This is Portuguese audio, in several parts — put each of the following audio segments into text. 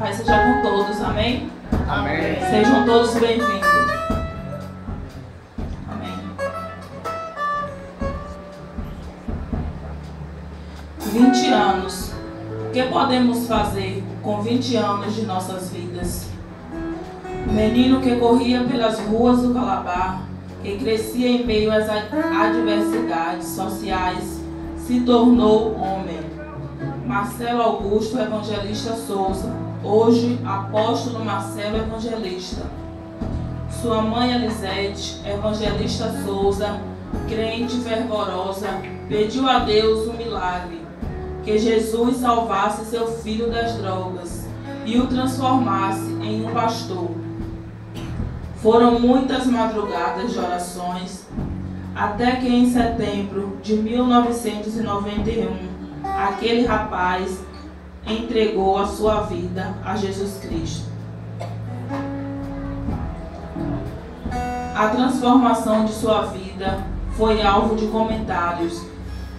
Pai seja com todos, amém? Amém. Sejam todos bem-vindos. Amém. 20 anos. O que podemos fazer com 20 anos de nossas vidas? O menino que corria pelas ruas do Calabar, que crescia em meio às adversidades sociais, se tornou homem. Marcelo Augusto Evangelista Souza, hoje apóstolo Marcelo Evangelista. Sua mãe Elisete Evangelista Souza, crente fervorosa, pediu a Deus um milagre, que Jesus salvasse seu filho das drogas e o transformasse em um pastor. Foram muitas madrugadas de orações, até que em setembro de 1991, aquele rapaz entregou a sua vida a Jesus Cristo. A transformação de sua vida foi alvo de comentários,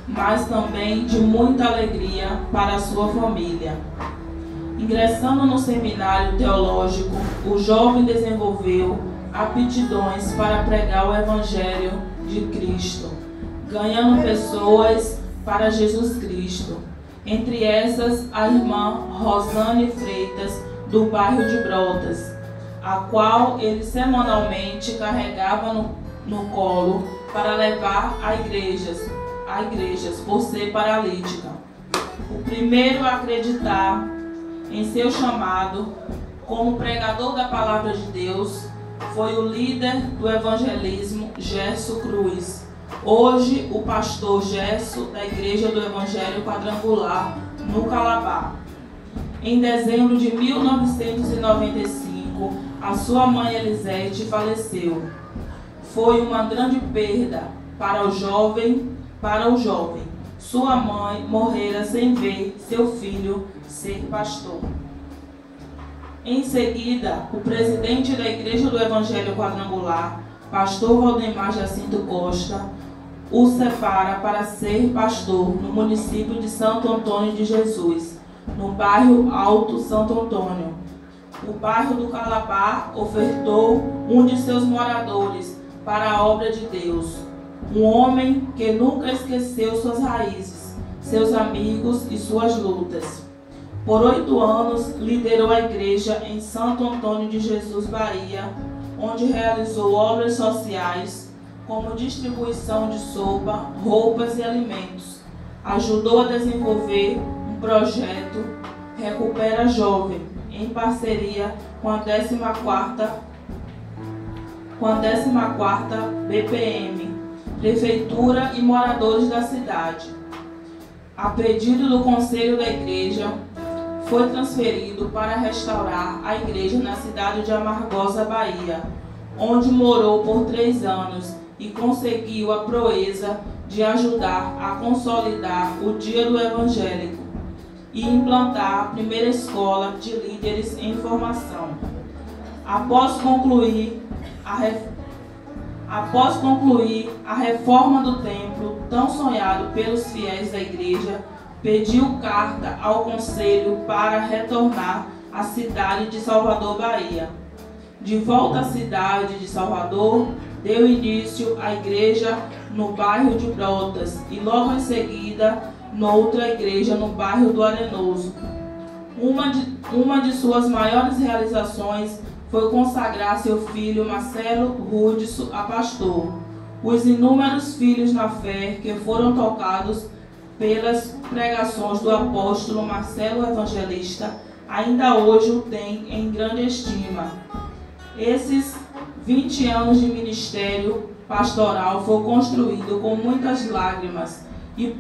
mas também de muita alegria para a sua família. Ingressando no seminário teológico, o jovem desenvolveu aptidões para pregar o Evangelho de Cristo, ganhando pessoas para Jesus Cristo. Entre essas, a irmã Rosane Freitas, do bairro de Brotas, a qual ele semanalmente carregava no colo para levar a igrejas, por ser paralítica. O primeiro a acreditar em seu chamado como pregador da palavra de Deus foi o líder do evangelismo, Gerson Cruz, hoje o pastor Gerson da Igreja do Evangelho Quadrangular, no Calabar. Em dezembro de 1995, a sua mãe Elisete faleceu. Foi uma grande perda para o jovem. Sua mãe morrera sem ver seu filho ser pastor. Em seguida, o presidente da Igreja do Evangelho Quadrangular, pastor Valdemar Jacinto Costa, o separa para ser pastor no município de Santo Antônio de Jesus, no bairro Alto Santo Antônio. O bairro do Calabar ofertou um de seus moradores para a obra de Deus, um homem que nunca esqueceu suas raízes, seus amigos e suas lutas. Por 8 anos, liderou a igreja em Santo Antônio de Jesus, Bahia, onde realizou obras sociais, como distribuição de sopa, roupas e alimentos. Ajudou a desenvolver um projeto Recupera Jovem, em parceria com a 14ª BPM, Prefeitura e moradores da cidade. A pedido do Conselho da Igreja, foi transferido para restaurar a igreja na cidade de Amargosa, Bahia, onde morou por 3 anos e conseguiu a proeza de ajudar a consolidar o Dia do Evangélico e implantar a primeira escola de líderes em formação. Após concluir a reforma do templo, tão sonhado pelos fiéis da igreja, pediu carta ao Conselho para retornar à cidade de Salvador, Bahia. De volta à cidade de Salvador, deu início à igreja no bairro de Brotas e logo em seguida noutra igreja no bairro do Arenoso. Uma de suas maiores realizações foi consagrar seu filho Marcelo Rudson a pastor. Os inúmeros filhos na fé que foram tocados pelas pregações do apóstolo Marcelo Evangelista, ainda hoje o tem em grande estima. Esses 20 anos de ministério pastoral foi construído com muitas lágrimas e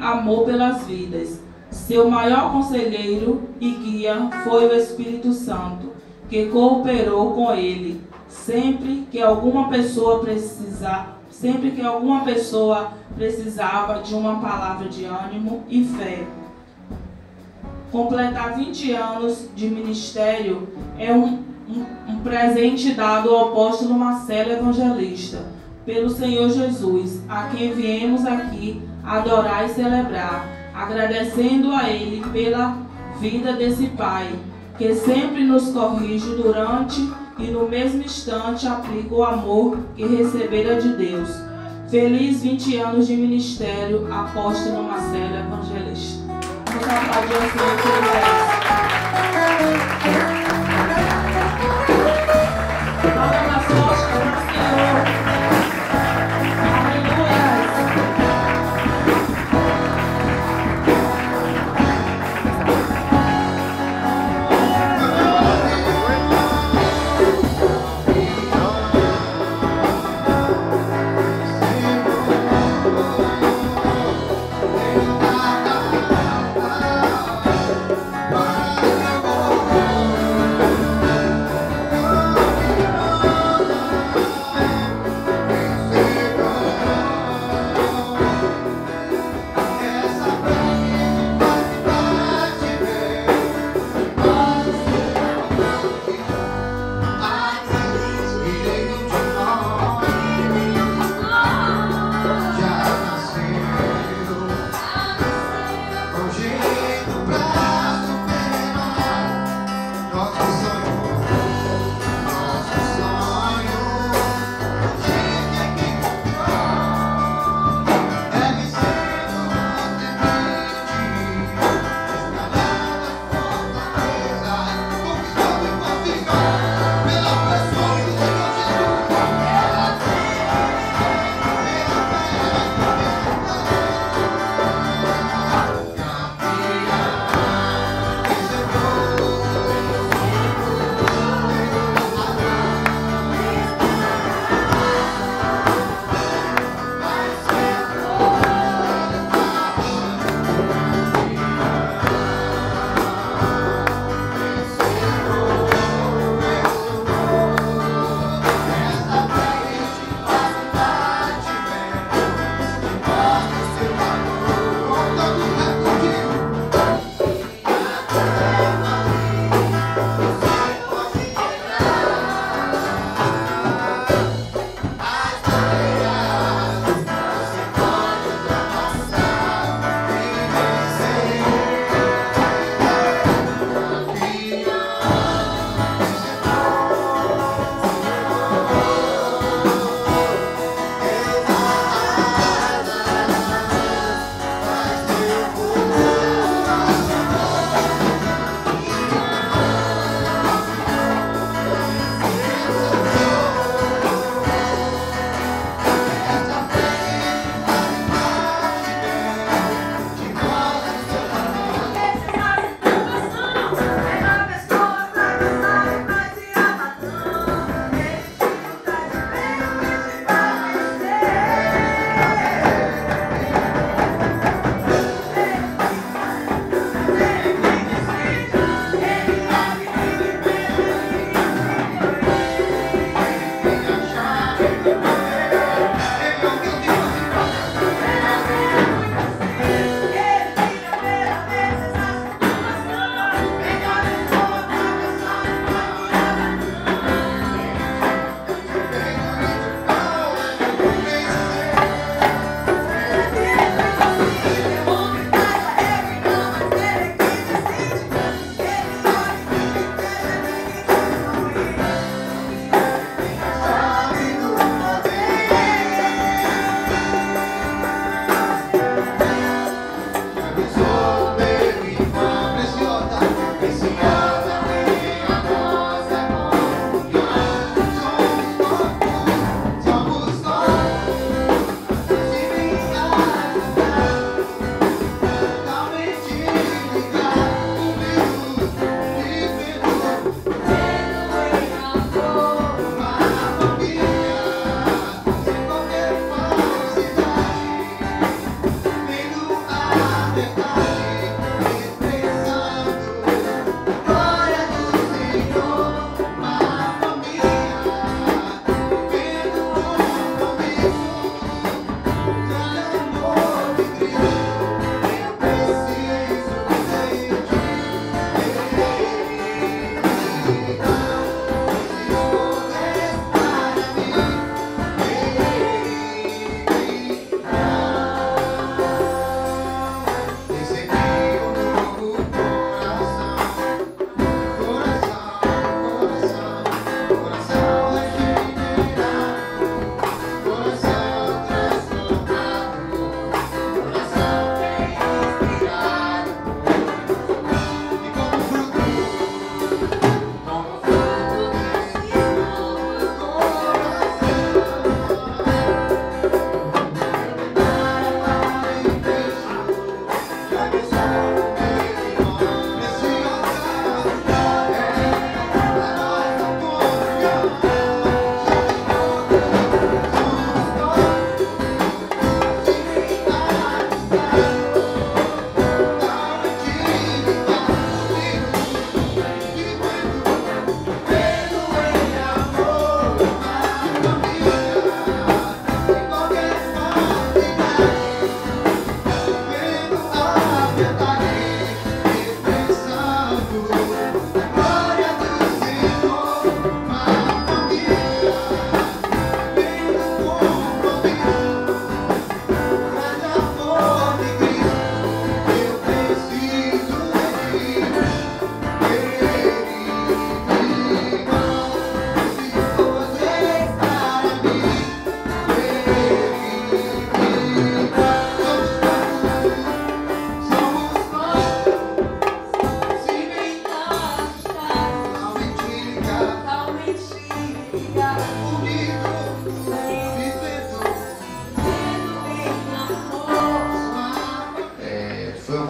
amor pelas vidas. Seu maior conselheiro e guia foi o Espírito Santo, que cooperou com ele sempre que alguma pessoa precisava de uma palavra de ânimo e fé. Completar 20 anos de ministério é um presente dado ao apóstolo Marcelo Evangelista, pelo Senhor Jesus, a quem viemos aqui adorar e celebrar, agradecendo a Ele pela vida desse Pai, que sempre nos corrige durante e no mesmo instante aplica o amor que recebera de Deus. Feliz 20 anos de ministério, apóstolo Marcelo Evangelista. Vamos aplaudir ao Senhor que Ele merece. Palmas nas costas do Senhor. Aleluia.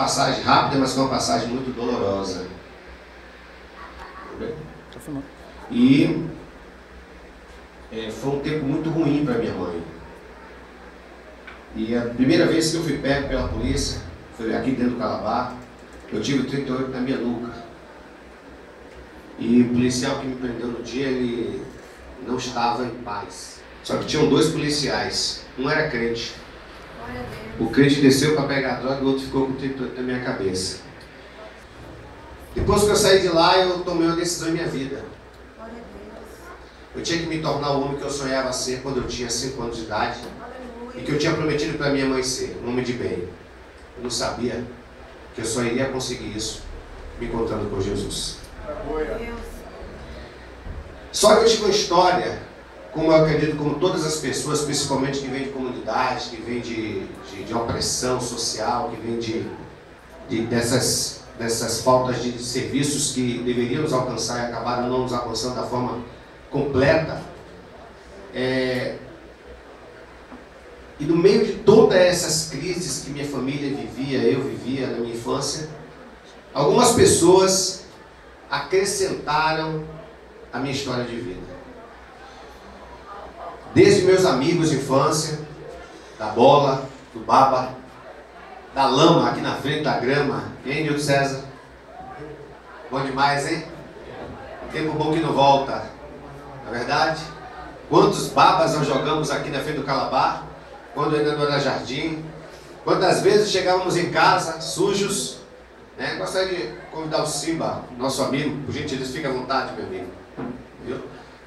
passagem rápida, mas foi uma passagem muito dolorosa. E foi um tempo muito ruim para minha mãe. E a primeira vez que eu fui pego pela polícia, foi aqui dentro do Calabar, eu tive 38 na minha nuca. E o policial que me prendeu no dia, ele não estava em paz. Só que tinham 2 policiais, um era crente. O crente desceu para pegar a droga e o outro ficou com 38 na minha cabeça. Depois que eu saí de lá, eu tomei uma decisão em minha vida. Eu tinha que me tornar o homem que eu sonhava ser quando eu tinha 5 anos de idade. E que eu tinha prometido para minha mãe ser, um homem de bem. Eu não sabia que eu só iria conseguir isso me encontrando com Jesus. Só que eu tive uma história, como eu acredito, como todas as pessoas, principalmente que vêm de comunidade, que vêm de opressão social, que vêm dessas faltas de serviços que deveriam nos alcançar e acabaram não nos alcançando da forma completa. E no meio de todas essas crises que minha família vivia, eu vivia na minha infância, algumas pessoas acrescentaram a minha história de vida. Desde meus amigos de infância, da bola, do baba, da lama aqui na frente da grama. Hein, Nilton César? Bom demais, hein? Tempo bom que não volta, não é verdade? Quantos babas nós jogamos aqui na frente do Calabar, quando ainda não era jardim? Quantas vezes chegávamos em casa, sujos, né? Gostaria de convidar o Simba, nosso amigo, por gentileza, fique à vontade, meu amigo. Viu?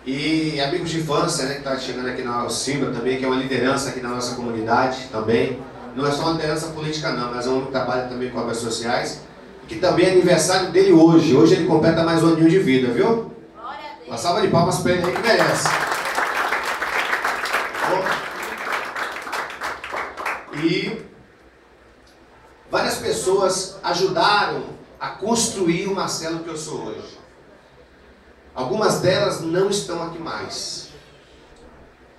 E amigos de infância, né, que está chegando aqui na Simba também, que é uma liderança aqui na nossa comunidade também. Não é só uma liderança política não, mas é um homem que trabalha também com obras sociais. Que também é aniversário dele hoje. Hoje ele completa mais um aninho de vida, viu? Uma salva de palmas para ele aí que merece. E várias pessoas ajudaram a construir o Marcelo que eu sou hoje. Algumas delas não estão aqui mais.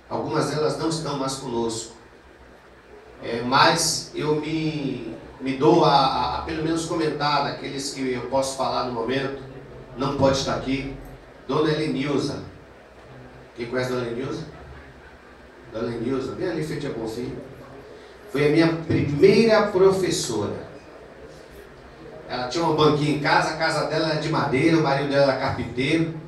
Algumas delas não estão mais conosco. Mas eu me dou a pelo menos comentar daqueles que eu posso falar no momento. Não pode estar aqui. Dona Helenilza. Quem conhece Dona Helenilza? Dona Helenilza, bem ali frente a Bonfim. Foi a minha primeira professora. Ela tinha uma banquinha em casa, a casa dela era de madeira, o marido dela era carpinteiro.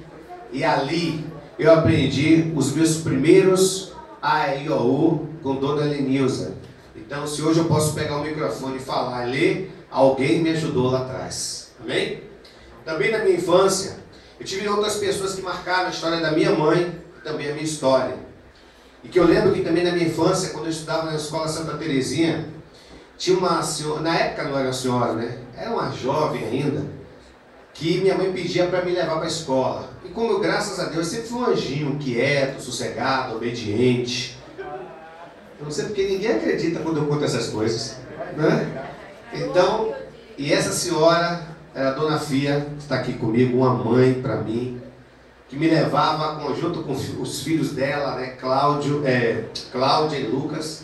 E ali eu aprendi os meus primeiros A, I, O, U com Dona Helenilza. Então, se hoje eu posso pegar o microfone e falar e ler, alguém me ajudou lá atrás. Amém? Também na minha infância, eu tive outras pessoas que marcaram a história da minha mãe, também a minha história. E que eu lembro que também na minha infância, quando eu estudava na escola Santa Terezinha, tinha uma senhora, na época não era uma senhora, né? Era uma jovem ainda, que minha mãe pedia para me levar para a escola. E como eu, graças a Deus, sempre fui um anjinho, quieto, sossegado, obediente. Eu não sei porque ninguém acredita quando eu conto essas coisas, né? Então, e essa senhora era a Dona Fia, que está aqui comigo, uma mãe para mim, que me levava junto com os filhos dela, né, Cláudia e Lucas.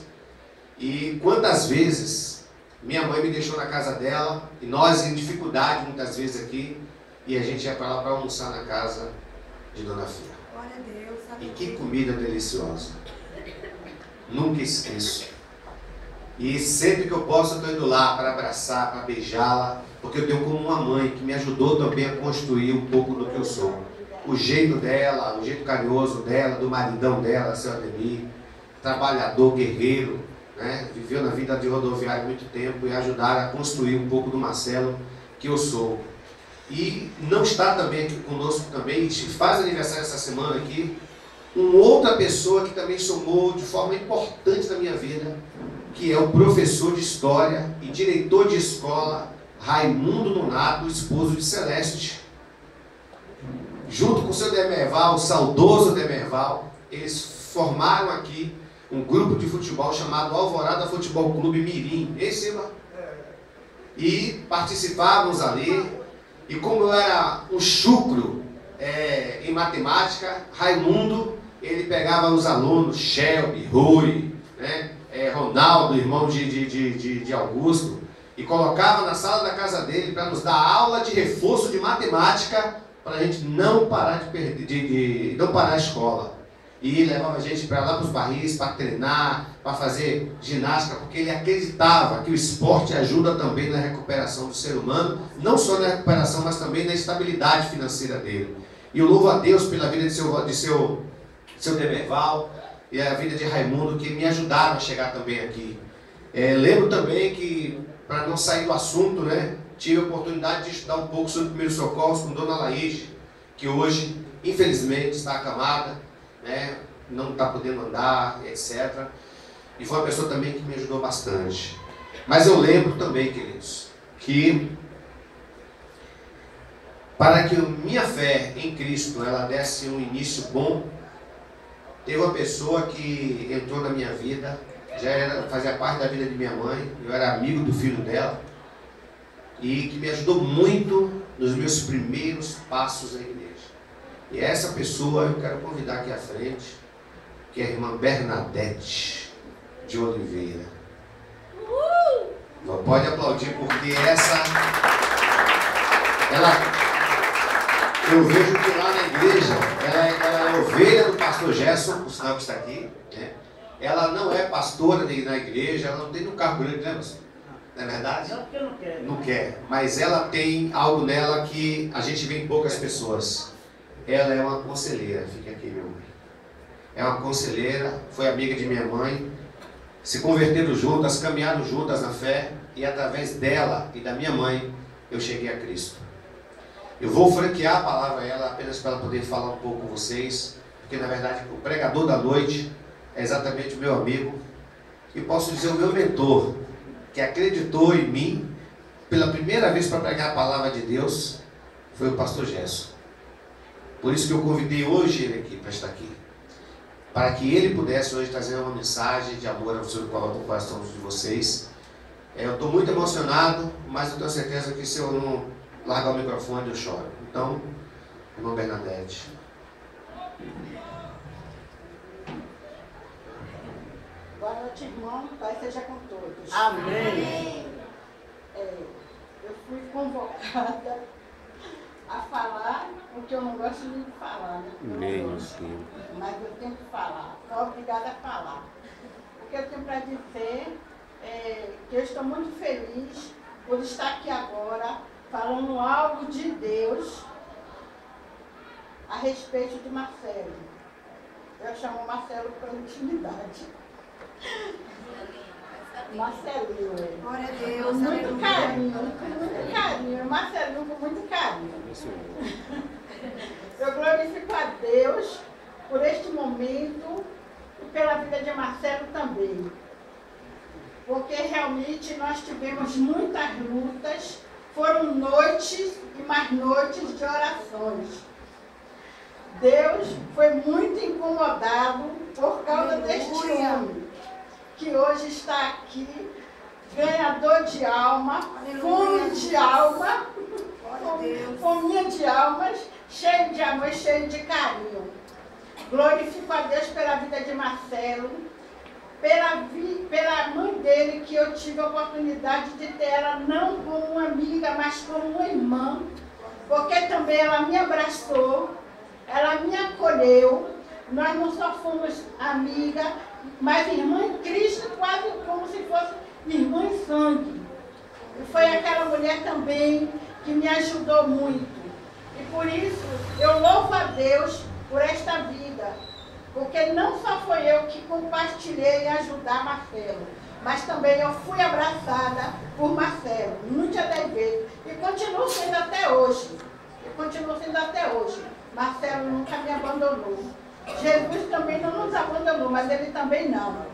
E quantas vezes minha mãe me deixou na casa dela, e nós em dificuldade muitas vezes aqui, e a gente ia para lá para almoçar na casa de Dona Fia. Glória a Deus, e que comida deliciosa. Nunca esqueço. E sempre que eu posso, eu estou indo lá para abraçar, para beijá-la, porque eu tenho como uma mãe que me ajudou também a construir um pouco do que eu sou. O jeito dela, o jeito carinhoso dela, do maridão dela, seu Ademir, trabalhador, guerreiro, né? Viveu na vida de rodoviário muito tempo e ajudaram a construir um pouco do Marcelo que eu sou. E não está também aqui conosco também, faz aniversário essa semana aqui, uma outra pessoa que também somou de forma importante na minha vida, que é o professor de História e diretor de escola, Raimundo Donato, esposo de Celeste. Junto com o seu Demerval, o saudoso Demerval, eles formaram aqui um grupo de futebol chamado Alvorada Futebol Clube Mirim, em cima. E participávamos ali, e como eu era um chucro em matemática, Raimundo, ele pegava os alunos, Shelby, Rui, né, Ronaldo, irmão de Augusto, e colocava na sala da casa dele para nos dar aula de reforço de matemática para a gente não parar não parar a escola. E levava a gente para lá para os barris, para treinar, para fazer ginástica, porque ele acreditava que o esporte ajuda também na recuperação do ser humano, não só na recuperação, mas também na estabilidade financeira dele. E eu louvo a Deus pela vida de seu Demerval e a vida de Raimundo, que me ajudaram a chegar também aqui. Lembro também que, para não sair do assunto, né, tive a oportunidade de estudar um pouco sobre primeiros socorros com Dona Laís, que hoje, infelizmente, está acamada, né, não está podendo andar, etc. E foi uma pessoa também que me ajudou bastante. Mas eu lembro também, queridos, que para que minha fé em Cristo ela desse um início bom, teve uma pessoa que entrou na minha vida, fazia parte da vida de minha mãe, eu era amigo do filho dela, e que me ajudou muito nos meus primeiros passos na igreja. E essa pessoa eu quero convidar aqui à frente, que é a irmã Bernadette de Oliveira. Pode aplaudir, porque eu vejo que lá na igreja, ela é ovelha do pastor Gerson, o sinal que está aqui, né? Ela não é pastora na igreja, ela não tem no cargo grande, né, pastor? Não é verdade? Não, porque eu não quero. Não quer, mas ela tem algo nela que a gente vê em poucas pessoas. Ela é uma conselheira, fica aqui, meu mãe. É uma conselheira, foi amiga de minha mãe, se converteram juntas, caminharam juntas na fé, e através dela e da minha mãe, eu cheguei a Cristo. Eu vou franquear a palavra a ela, apenas para ela poder falar um pouco com vocês, porque na verdade o pregador da noite é exatamente o meu amigo, e posso dizer o meu mentor, que acreditou em mim, pela primeira vez para pregar a palavra de Deus, foi o pastor Gerson. Por isso que eu convidei hoje ele aqui, para estar aqui, para que ele pudesse hoje trazer uma mensagem de amor ao coração de vocês. Eu estou muito emocionado, mas eu tenho certeza que se eu não largar o microfone eu choro. Então, irmã Bernadette. Boa noite, irmão. Pai seja com todos. Amém. Eu fui convocada a falar o que eu não gosto de falar, né? Mas eu tenho que falar. Estou obrigada a falar. O que eu tenho para dizer é que eu estou muito feliz por estar aqui agora falando algo de Deus a respeito de Marcelo. Eu chamo Marcelo pela intimidade. Marcelinho, Glória a Deus. com muito carinho, Marcelinho com muito carinho. Eu glorifico a Deus por este momento e pela vida de Marcelo também. Porque realmente nós tivemos muitas lutas, foram noites e mais noites de orações. Deus foi muito incomodado por causa deste homem, que hoje está aqui, ganhador de alma, fome de alma, fominha de almas, cheio de amor, cheio de carinho. Glorifico a Deus pela vida de Marcelo, pela mãe dele, que eu tive a oportunidade de ter ela não como uma amiga, mas como uma irmã, porque também ela me abraçou, ela me acolheu. Nós não só fomos amiga, mas irmã em Cristo, quase como se fosse irmã em sangue. E foi aquela mulher também que me ajudou muito. E por isso eu louvo a Deus por esta vida, porque não só foi eu que compartilhei e ajudar Marcelo, mas também eu fui abraçada por Marcelo, muitas das vezes, e continuo sendo até hoje. Marcelo nunca me abandonou. Jesus também não nos abandonou, mas ele também não.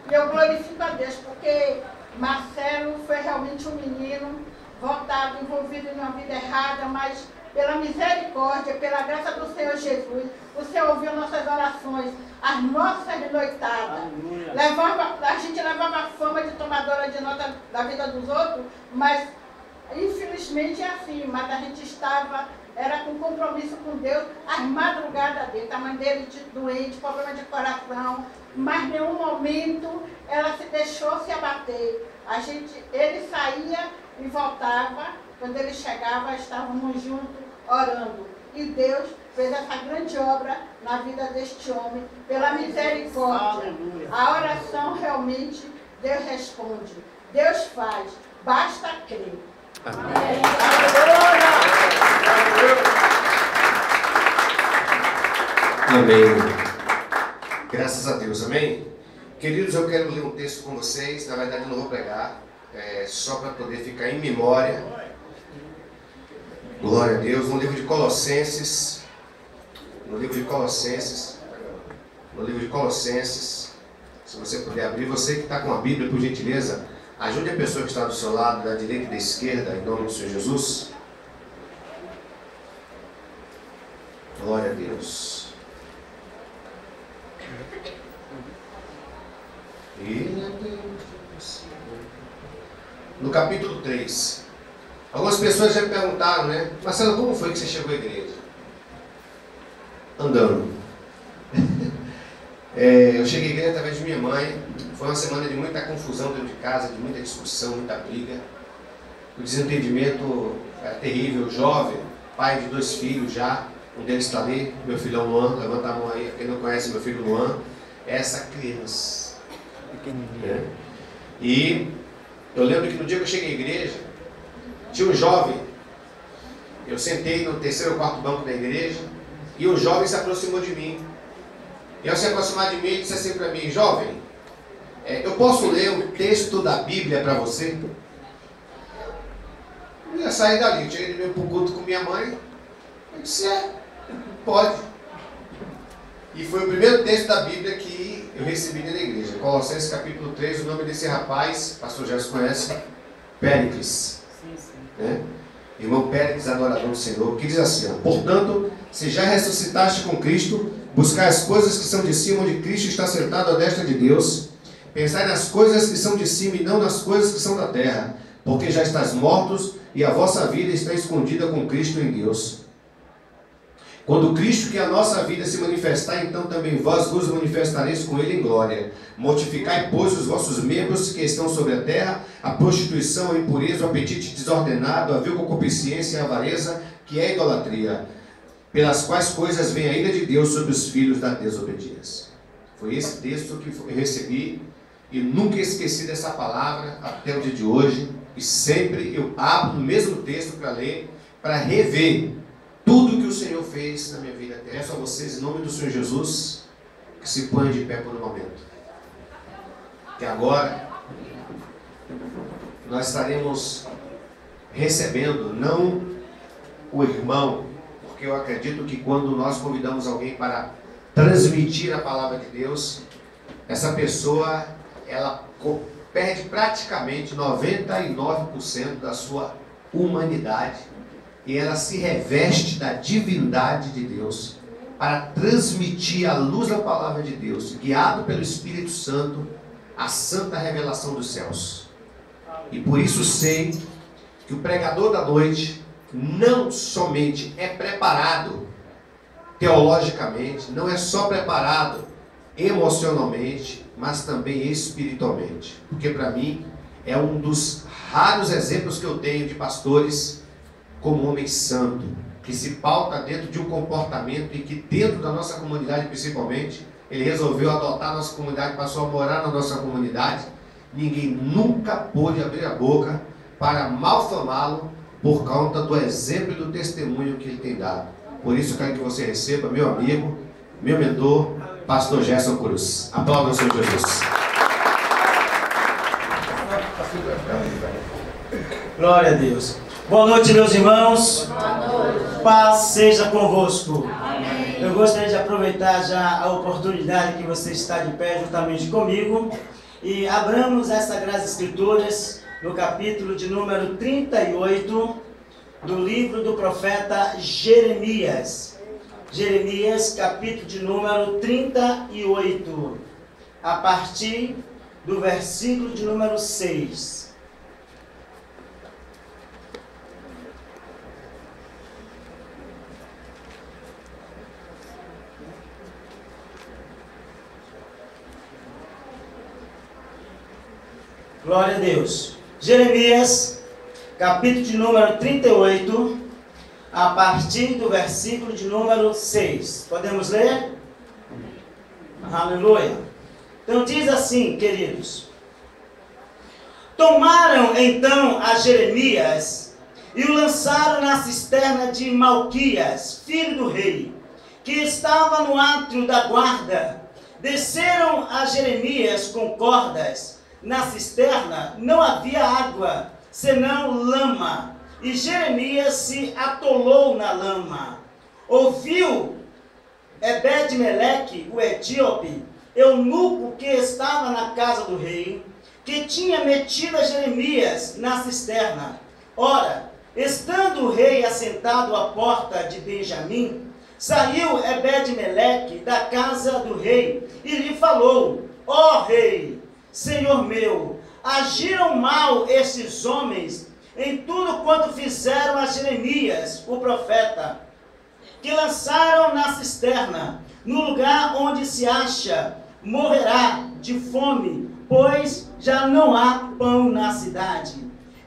E eu glorifico a Deus, porque Marcelo foi realmente um menino voltado, envolvido em uma vida errada, mas pela misericórdia, pela graça do Senhor Jesus, o Senhor ouviu nossas orações, as nossas noitadas. A gente levava a fama de tomadora de nota da vida dos outros, mas infelizmente é assim, mas a gente era com compromisso com Deus, as madrugadas dele, a mãe dele doente, problema de coração, mas em nenhum momento ela se deixou se abater. Ele saía e voltava, quando ele chegava, estávamos juntos orando. E Deus fez essa grande obra na vida deste homem, pela misericórdia. A oração realmente Deus responde, Deus faz, basta crer. Amém. Amém. Graças a Deus, amém? Queridos, eu quero ler um texto com vocês. Na verdade, eu não vou pregar, só para poder ficar em memória. Glória a Deus. No livro de Colossenses. Se você puder abrir, você que está com a Bíblia, por gentileza, ajude a pessoa que está do seu lado, da direita e da esquerda, em nome do Senhor Jesus. Glória a Deus. No capítulo 3. Algumas pessoas já me perguntaram, né? Marcelo, como foi que você chegou à igreja? Andando. Eu cheguei à igreja através de minha mãe. Foi uma semana de muita confusão dentro de casa, de muita discussão, muita briga. O desentendimento era terrível. Jovem, pai de 2 filhos já. Um deles está ali, meu filhão Luan. Levanta a mão aí, quem não conhece meu filho Luan. Essa criança. Pequenininha. E eu lembro que no dia que eu cheguei à igreja, tinha um jovem. Eu sentei no 3º ou 4º banco da igreja e o jovem se aproximou de mim. E ao se aproximar de mim, ele disse assim para mim: jovem, eu posso ler um texto da Bíblia para você? Eu ia sair dali, eu cheguei para o culto com minha mãe. Eu disse: pode. E foi o primeiro texto da Bíblia que eu recebi na igreja. Colossenses capítulo 3, o nome desse rapaz, pastor Gerson conhece, Péricles. Né? Irmão Péricles, adorador do Senhor, que diz assim: portanto, se já ressuscitaste com Cristo, buscai as coisas que são de cima, onde Cristo está sentado à destra de Deus. Pensai nas coisas que são de cima e não nas coisas que são da terra, porque já estáis mortos e a vossa vida está escondida com Cristo em Deus. Quando Cristo, que é a nossa vida, se manifestar, então também vós vos manifestareis com Ele em glória. Mortificai, pois, os vossos membros que estão sobre a terra, a prostituição, a impureza, o apetite desordenado, a vil concupiscência e a avareza, que é a idolatria, pelas quais coisas vem a ira de Deus sobre os filhos da desobediência. Foi esse texto que eu recebi e nunca esqueci dessa palavra até o dia de hoje. E sempre eu abro no mesmo texto para ler, para rever tudo que o Senhor fez na minha vida. Peço a vocês, em nome do Senhor Jesus, que se ponham de pé por um momento. Que agora nós estaremos recebendo, não o irmão, porque eu acredito que quando nós convidamos alguém para transmitir a palavra de Deus, essa pessoa, ela perde praticamente 99% da sua humanidade. E ela se reveste da divindade de Deus para transmitir a luz da palavra de Deus, guiado pelo Espírito Santo, a santa revelação dos céus. E por isso sei que o pregador da noite não somente é preparado teologicamente, não é só preparado emocionalmente, mas também espiritualmente. Porque para mim é um dos raros exemplos que eu tenho de pastores como homem santo, que se pauta dentro de um comportamento e que dentro da nossa comunidade principalmente, ele resolveu adotar a nossa comunidade, passou a morar na nossa comunidade. Ninguém nunca pôde abrir a boca para malfamá-lo por conta do exemplo e do testemunho que ele tem dado. Por isso eu quero que você receba meu amigo, meu mentor, pastor Gerson Cruz. Aplauda o Senhor Jesus. Glória a Deus. Boa noite, meus irmãos. Boa noite. Paz seja convosco. Amém. Eu gostaria de aproveitar já a oportunidade que você está de pé juntamente comigo e abramos as Sagradas Escrituras no capítulo de número 38 do livro do profeta Jeremias. Jeremias, capítulo de número 38, a partir do versículo de número 6. Glória a Deus. Jeremias, capítulo de número 38, a partir do versículo de número 6. Podemos ler? Aleluia. Então diz assim, queridos: tomaram então a Jeremias e o lançaram na cisterna de Malquias, filho do rei, que estava no átrio da guarda. Desceram a Jeremias com cordas. Na cisterna não havia água, senão lama, e Jeremias se atolou na lama. Ouviu Ebed-Meleque, o etíope, eunuco que estava na casa do rei, que tinha metido a Jeremias na cisterna. Ora, estando o rei assentado à porta de Benjamim, saiu Ebed-Meleque da casa do rei e lhe falou: ó rei, senhor meu, agiram mal esses homens em tudo quanto fizeram a Jeremias, o profeta, que lançaram na cisterna, no lugar onde se acha, morrerá de fome, pois já não há pão na cidade.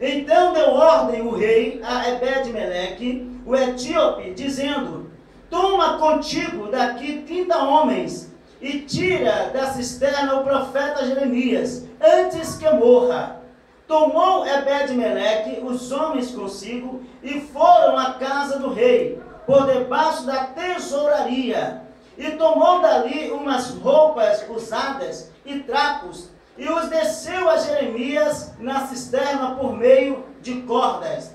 Então deu ordem o rei a Ebed-Meleque, o etíope, dizendo: toma contigo daqui 30 homens, e tira da cisterna o profeta Jeremias, antes que morra. Tomou Ebed-Meleque os homens consigo, e foram à casa do rei, por debaixo da tesouraria, e tomou dali umas roupas usadas e trapos, e os desceu a Jeremias na cisterna por meio de cordas.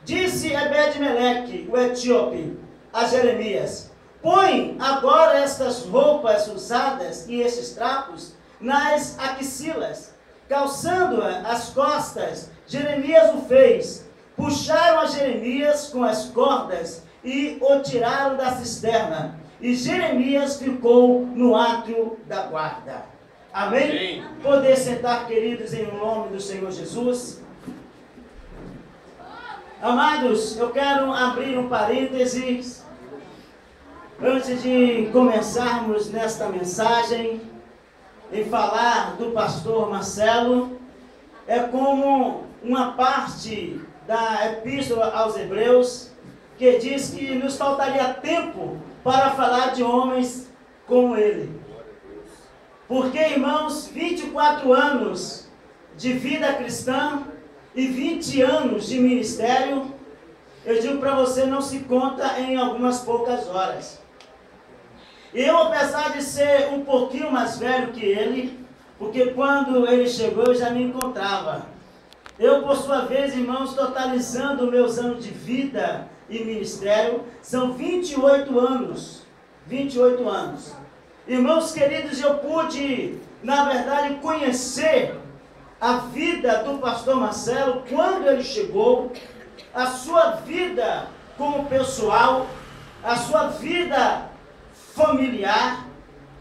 Disse Ebed-Meleque, o etíope, a Jeremias: põe agora estas roupas usadas e estes trapos nas axilas, calçando as costas. Jeremias o fez. Puxaram a Jeremias com as cordas e o tiraram da cisterna. E Jeremias ficou no átrio da guarda. Amém? Amém. Poder sentar, queridos, em nome do Senhor Jesus. Amados, eu quero abrir um parênteses antes de começarmos nesta mensagem em falar do pastor Marcelo. É como uma parte da Epístola aos Hebreus, que diz que nos faltaria tempo para falar de homens como ele. Porque, irmãos, 24 anos de vida cristã e 20 anos de ministério, eu digo para você, não se conta em algumas poucas horas. Eu, apesar de ser um pouquinho mais velho que ele, porque quando ele chegou eu já me encontrava. Eu, por sua vez, irmãos, totalizando meus anos de vida e ministério, são 28 anos. 28 anos. Irmãos queridos, eu pude, na verdade, conhecer a vida do pastor Marcelo quando ele chegou, a sua vida como pessoal, a sua vida familiar,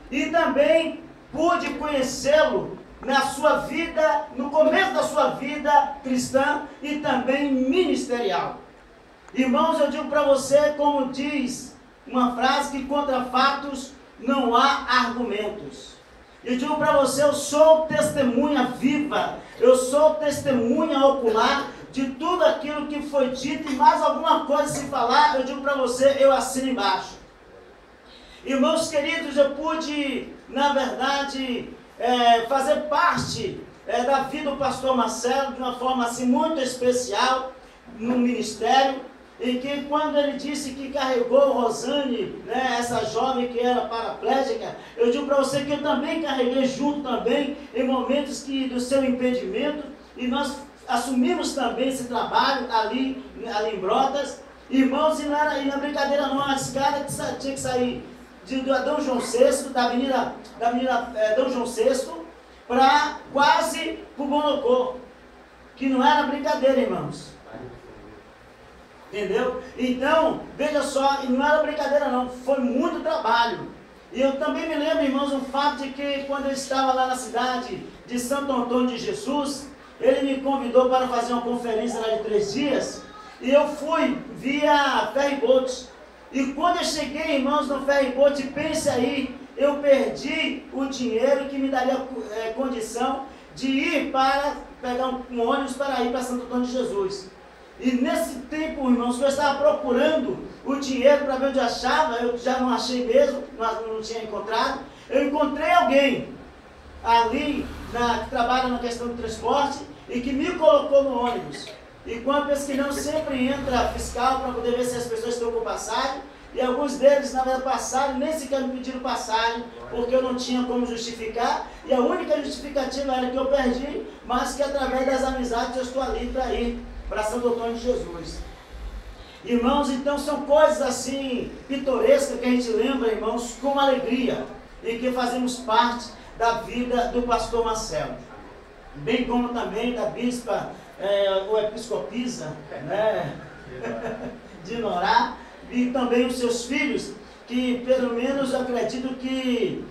e também pude conhecê-lo na sua vida, no começo da sua vida cristã e também ministerial. Irmãos, eu digo para você, como diz uma frase, que contra fatos não há argumentos. Eu digo para você, eu sou testemunha viva, eu sou testemunha ocular de tudo aquilo que foi dito, e mais alguma coisa se falar, eu digo para você, eu assino embaixo. Irmãos queridos, eu pude, na verdade, fazer parte da vida do pastor Marcelo de uma forma assim muito especial no ministério, e que quando ele disse que carregou Rosane, né, essa jovem que era paraplégica, eu digo para você que eu também carreguei junto também em momentos do seu impedimento, e nós assumimos também esse trabalho ali em Brotas. Irmãos, e não era brincadeira não, a escada tinha que sair do Adão João VI, da avenida Adão João VI, para quase para o Bonocô, que não era brincadeira, irmãos. Entendeu? Então, veja só, não era brincadeira não, foi muito trabalho. E eu também me lembro, irmãos, um fato de que quando eu estava lá na cidade de Santo Antônio de Jesus, ele me convidou para fazer uma conferência lá de 3 dias, e eu fui via ferryboat. E quando eu cheguei, irmãos, no ferryboat, pense aí, eu perdi o dinheiro que me daria condição de ir para pegar um ônibus para ir para Santo Antônio de Jesus. E nesse tempo, irmãos, que eu estava procurando o dinheiro para ver onde eu achava, eu já não achei mesmo, não tinha encontrado. Eu encontrei alguém ali que trabalha na questão do transporte e que me colocou no ônibus. E quando pesquisamos, sempre entra fiscal para poder ver se as pessoas estão com passagem. E alguns deles, na verdade, passaram, nem sequer me pediram passagem, porque eu não tinha como justificar. E a única justificativa era que eu perdi, mas que através das amizades eu estou ali para ir para Santo Antônio de Jesus. Irmãos, então são coisas assim pitorescas que a gente lembra, irmãos, com alegria, e que fazemos parte da vida do pastor Marcelo, bem como também da bispa, ou episcopisa, né, de Norá, e também os seus filhos, que pelo menos eu acredito que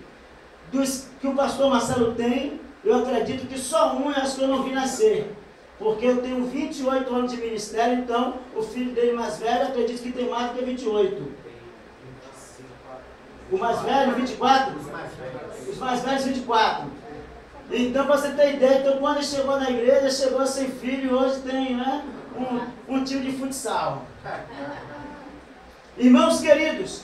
o pastor Marcelo tem, eu acredito que só um é as que eu não vi nascer, porque eu tenho 28 anos de ministério, então o filho dele mais velho, eu acredito que tem mais do que 28. O mais velho, 24? Os mais velhos, 24. Então, para você ter ideia, então, quando ele chegou na igreja, chegou sem filho, e hoje tem, né, um time de futsal. Irmãos queridos,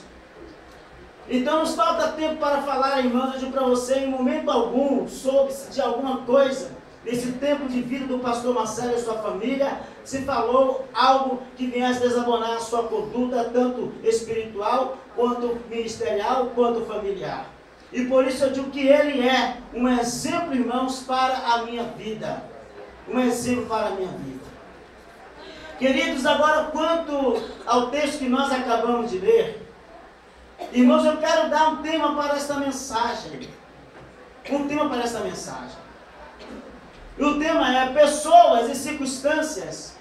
então nos falta tempo para falar, irmãos, eu digo para você, em momento algum, soube-se de alguma coisa, nesse tempo de vida do pastor Marcelo e sua família, se falou algo que viesse desabonar a sua conduta, tanto espiritual, quanto ministerial, quanto familiar. E por isso eu digo que ele é um exemplo, irmãos, para a minha vida. Um exemplo para a minha vida. Queridos, agora quanto ao texto que nós acabamos de ler, irmãos, eu quero dar um tema para esta mensagem. Um tema para esta mensagem. E o tema é: pessoas e circunstâncias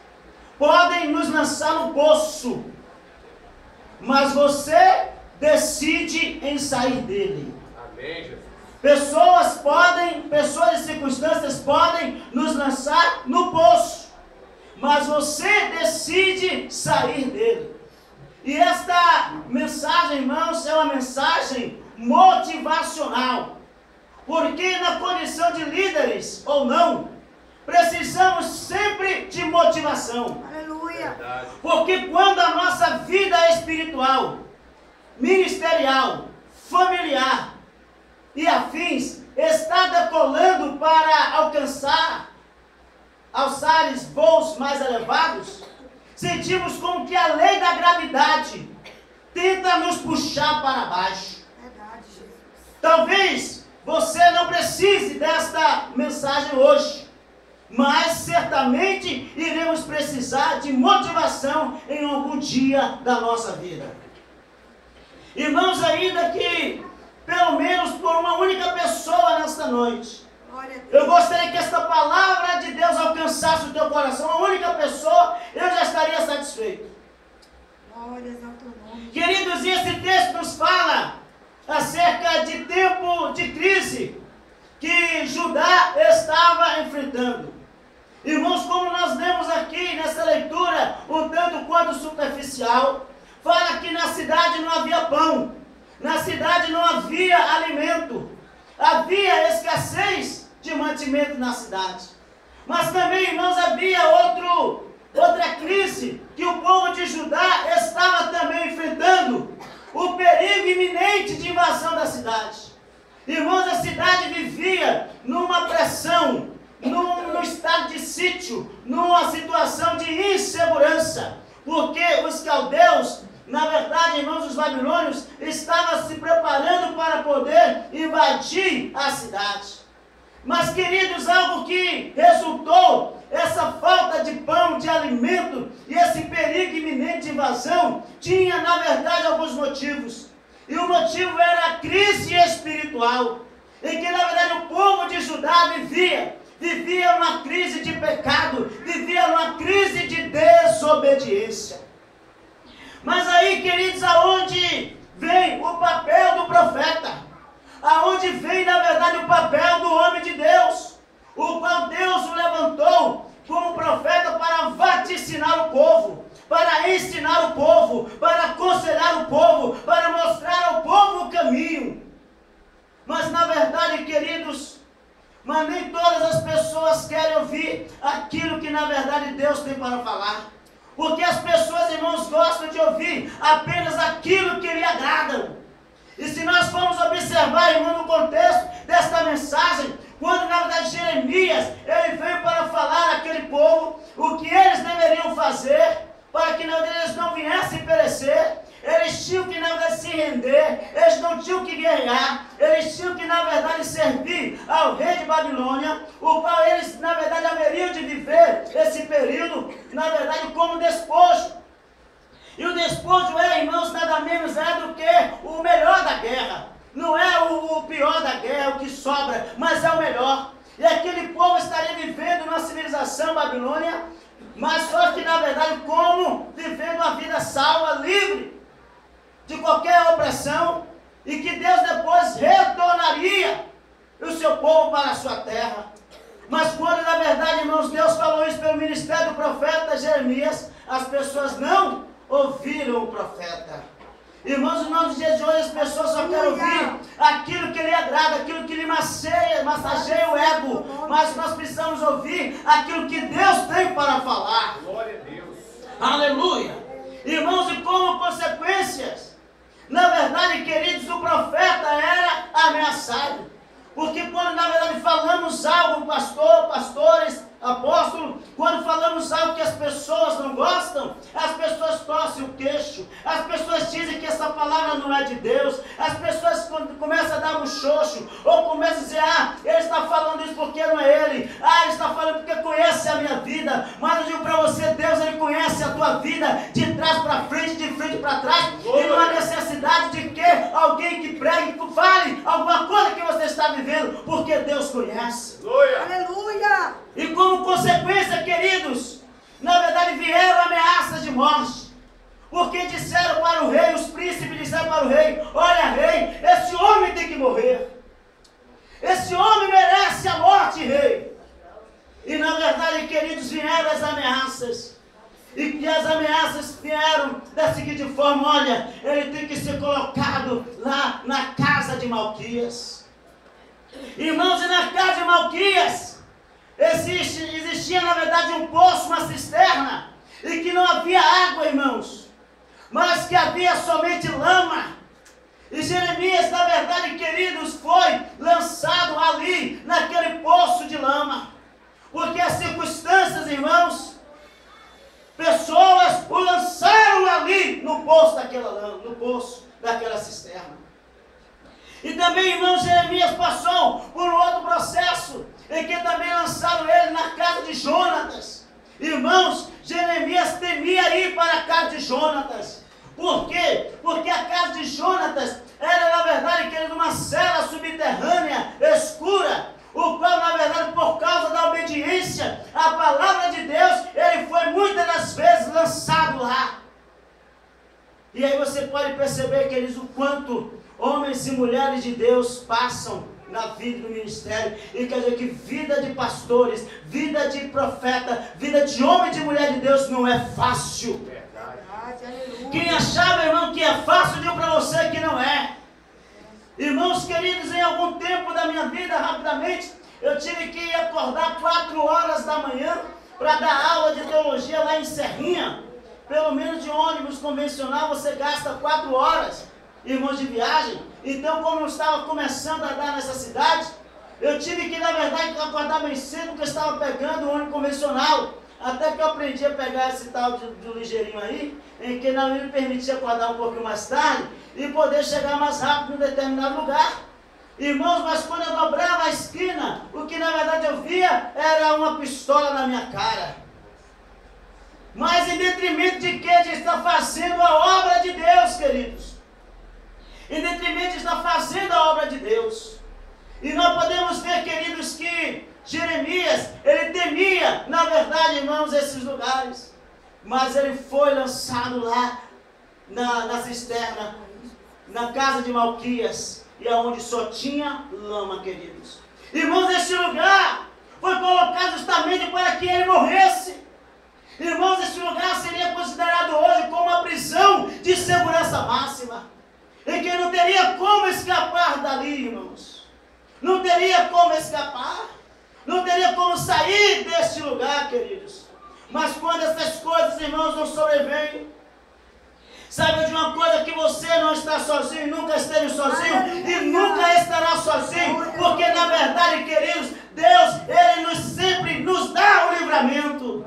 podem nos lançar no poço, mas você decide em sair dele. Amém, Jesus. Pessoas e circunstâncias podem nos lançar no poço, mas você decide sair dele. E esta mensagem, irmãos, é uma mensagem motivacional. Porque na condição de líderes ou não, precisamos sempre de motivação. Aleluia! Porque quando a nossa vida espiritual, ministerial, familiar e afins está decolando para alçar voos mais elevados, sentimos como que a lei da gravidade tenta nos puxar para baixo. Verdade, Jesus. Talvez você não precise desta mensagem hoje, mas certamente iremos precisar de motivação em algum dia da nossa vida. Irmãos, ainda que pelo menos por uma única pessoa nesta noite, eu gostaria que esta palavra de Deus alcançasse o teu coração, uma única pessoa, eu já estaria satisfeito. Queridos, e esse texto nos fala acerca de tempo de crise que Judá estava enfrentando. Irmãos, como nós lemos aqui nessa leitura, um tanto quanto superficial, fala que na cidade não havia pão, na cidade não havia alimento, havia escassez de mantimento na cidade. Mas também, irmãos, havia outra crise que o povo de Judá estava também enfrentando, o perigo iminente de invasão da cidade. Irmãos, a cidade vivia numa pressão, num estado de sítio, numa situação de insegurança, porque os caldeus, na verdade, irmãos, os babilônios, estavam se preparando para poder invadir a cidade. Mas, queridos, algo que resultou, essa falta de pão, de alimento, e esse perigo iminente de invasão, tinha, na verdade, alguns motivos. E o motivo era a crise espiritual, em que, na verdade, o povo de Judá vivia uma crise de pecado, vivia uma crise de desobediência. Mas aí, queridos, aonde vem o papel do profeta? Aonde vem, na verdade, o papel do homem de Deus, o qual Deus o levantou como profeta para vaticinar o povo, para ensinar o povo, para aconselhar o povo, para mostrar ao povo o caminho. Mas, na verdade, queridos, mas nem todas as pessoas querem ouvir aquilo que na verdade Deus tem para falar. Porque as pessoas, irmãos, gostam de ouvir apenas aquilo que lhe agradam. E se nós formos observar, irmão, no contexto desta mensagem, quando na verdade Jeremias, ele veio para falar àquele povo o que eles deveriam fazer para que eles não viessem perecer. Eles tinham que, na verdade, se render, eles não tinham que guerrear, eles tinham que, na verdade, servir ao rei de Babilônia, o qual eles, na verdade, haveriam de viver esse período, na verdade, como despojo. E o despojo irmãos, nada menos é do que o melhor da guerra. Não é o pior da guerra, o que sobra, mas é o melhor. E aquele povo estaria vivendo numa civilização babilônia, mas só que, na verdade, como vivendo uma vida salva, livre de qualquer opressão, e que Deus depois retornaria o seu povo para a sua terra. Mas quando na verdade, irmãos, Deus falou isso pelo ministério do profeta Jeremias, as pessoas não ouviram o profeta. Irmãos, nos dias de hoje as pessoas só querem ouvir aquilo que lhe agrada, aquilo que lhe massageia o ego, mas nós precisamos ouvir aquilo que Deus tem para falar. Glória a Deus. Aleluia. Irmãos, e como consequências, na verdade, queridos, o profeta era ameaçado. Porque quando na verdade falamos algo, pastores, apóstolo, quando falamos algo que as pessoas não gostam, as pessoas torcem o queixo, as pessoas dizem que essa palavra não é de Deus, as pessoas começam a dar um xoxo, ou começam a dizer, ele está falando isso porque não é ele, ele está falando porque conhece a minha vida, mas eu digo para você, Deus, ele conhece a tua vida, de trás para frente, de frente para trás, e não há necessidade de que alguém que pregue, fale alguma coisa que você está vivendo, porque Deus conhece. Aleluia! E como consequência, queridos, na verdade vieram ameaças de morte. Porque disseram para o rei, os príncipes disseram para o rei, olha rei, esse homem tem que morrer. Esse homem merece a morte, rei. E na verdade, queridos, vieram as ameaças. E que as ameaças vieram da seguinte forma, olha, ele tem que ser colocado lá na casa de Malquias. Irmãos, e na casa de Malquias, existia na verdade um poço, uma cisterna, e que não havia água, irmãos, mas que havia somente lama. E Jeremias, na verdade, queridos, foi lançado ali, naquele poço de lama, porque as circunstâncias, irmãos, pessoas o lançaram ali no poço daquela cisterna. E também, irmãos, Jeremias passou por um outro processo, em que também lançaram ele na casa de Jonatas. Irmãos, Jeremias temia ir para a casa de Jonatas. Por quê? Porque a casa de Jonatas era, na verdade, querido, uma cela subterrânea, escura, o qual, na verdade, por causa da obediência à palavra de Deus, ele foi muitas das vezes lançado lá. E aí você pode perceber, queridos, o quanto homens e mulheres de Deus passam na vida do ministério, e quer dizer que vida de pastores, vida de profeta, vida de homem e de mulher de Deus não é fácil. Quem achava, irmão, que é fácil, digo para você que não é. Irmãos queridos, em algum tempo da minha vida, rapidamente, eu tive que acordar 4 horas da manhã para dar aula de teologia lá em Serrinha. Pelo menos de ônibus convencional você gasta 4 horas, irmãos, de viagem. Então, como eu estava começando a dar nessa cidade, eu tive que, na verdade, acordar bem cedo, porque eu estava pegando o ônibus convencional. Até que eu aprendi a pegar esse tal de ligeirinho aí, em que não me permitia acordar um pouquinho mais tarde e poder chegar mais rápido em um determinado lugar. Irmãos, mas quando eu dobrava a esquina, o que na verdade eu via era uma pistola na minha cara. Mas em detrimento de quê? De estar fazendo a obra de Deus, queridos. Em detrimento de estar fazendo a obra de Deus. E nós podemos ver, queridos, que Jeremias, ele temia, na verdade, irmãos, esses lugares. Mas ele foi lançado lá na cisterna, na casa de Malquias, e aonde só tinha lama, queridos. Irmãos, esse lugar foi colocado justamente para que ele morresse. Irmãos, esse lugar seria considerado hoje como uma prisão de segurança máxima, em que não teria como escapar dali, irmãos. Não teria como escapar. sair deste lugar, queridos. Mas quando essas coisas, irmãos, não sobrevêm, saiba de uma coisa, que você não está sozinho, nunca esteve sozinho e nunca estará sozinho, porque na verdade, queridos, Deus, Ele sempre nos dá o livramento.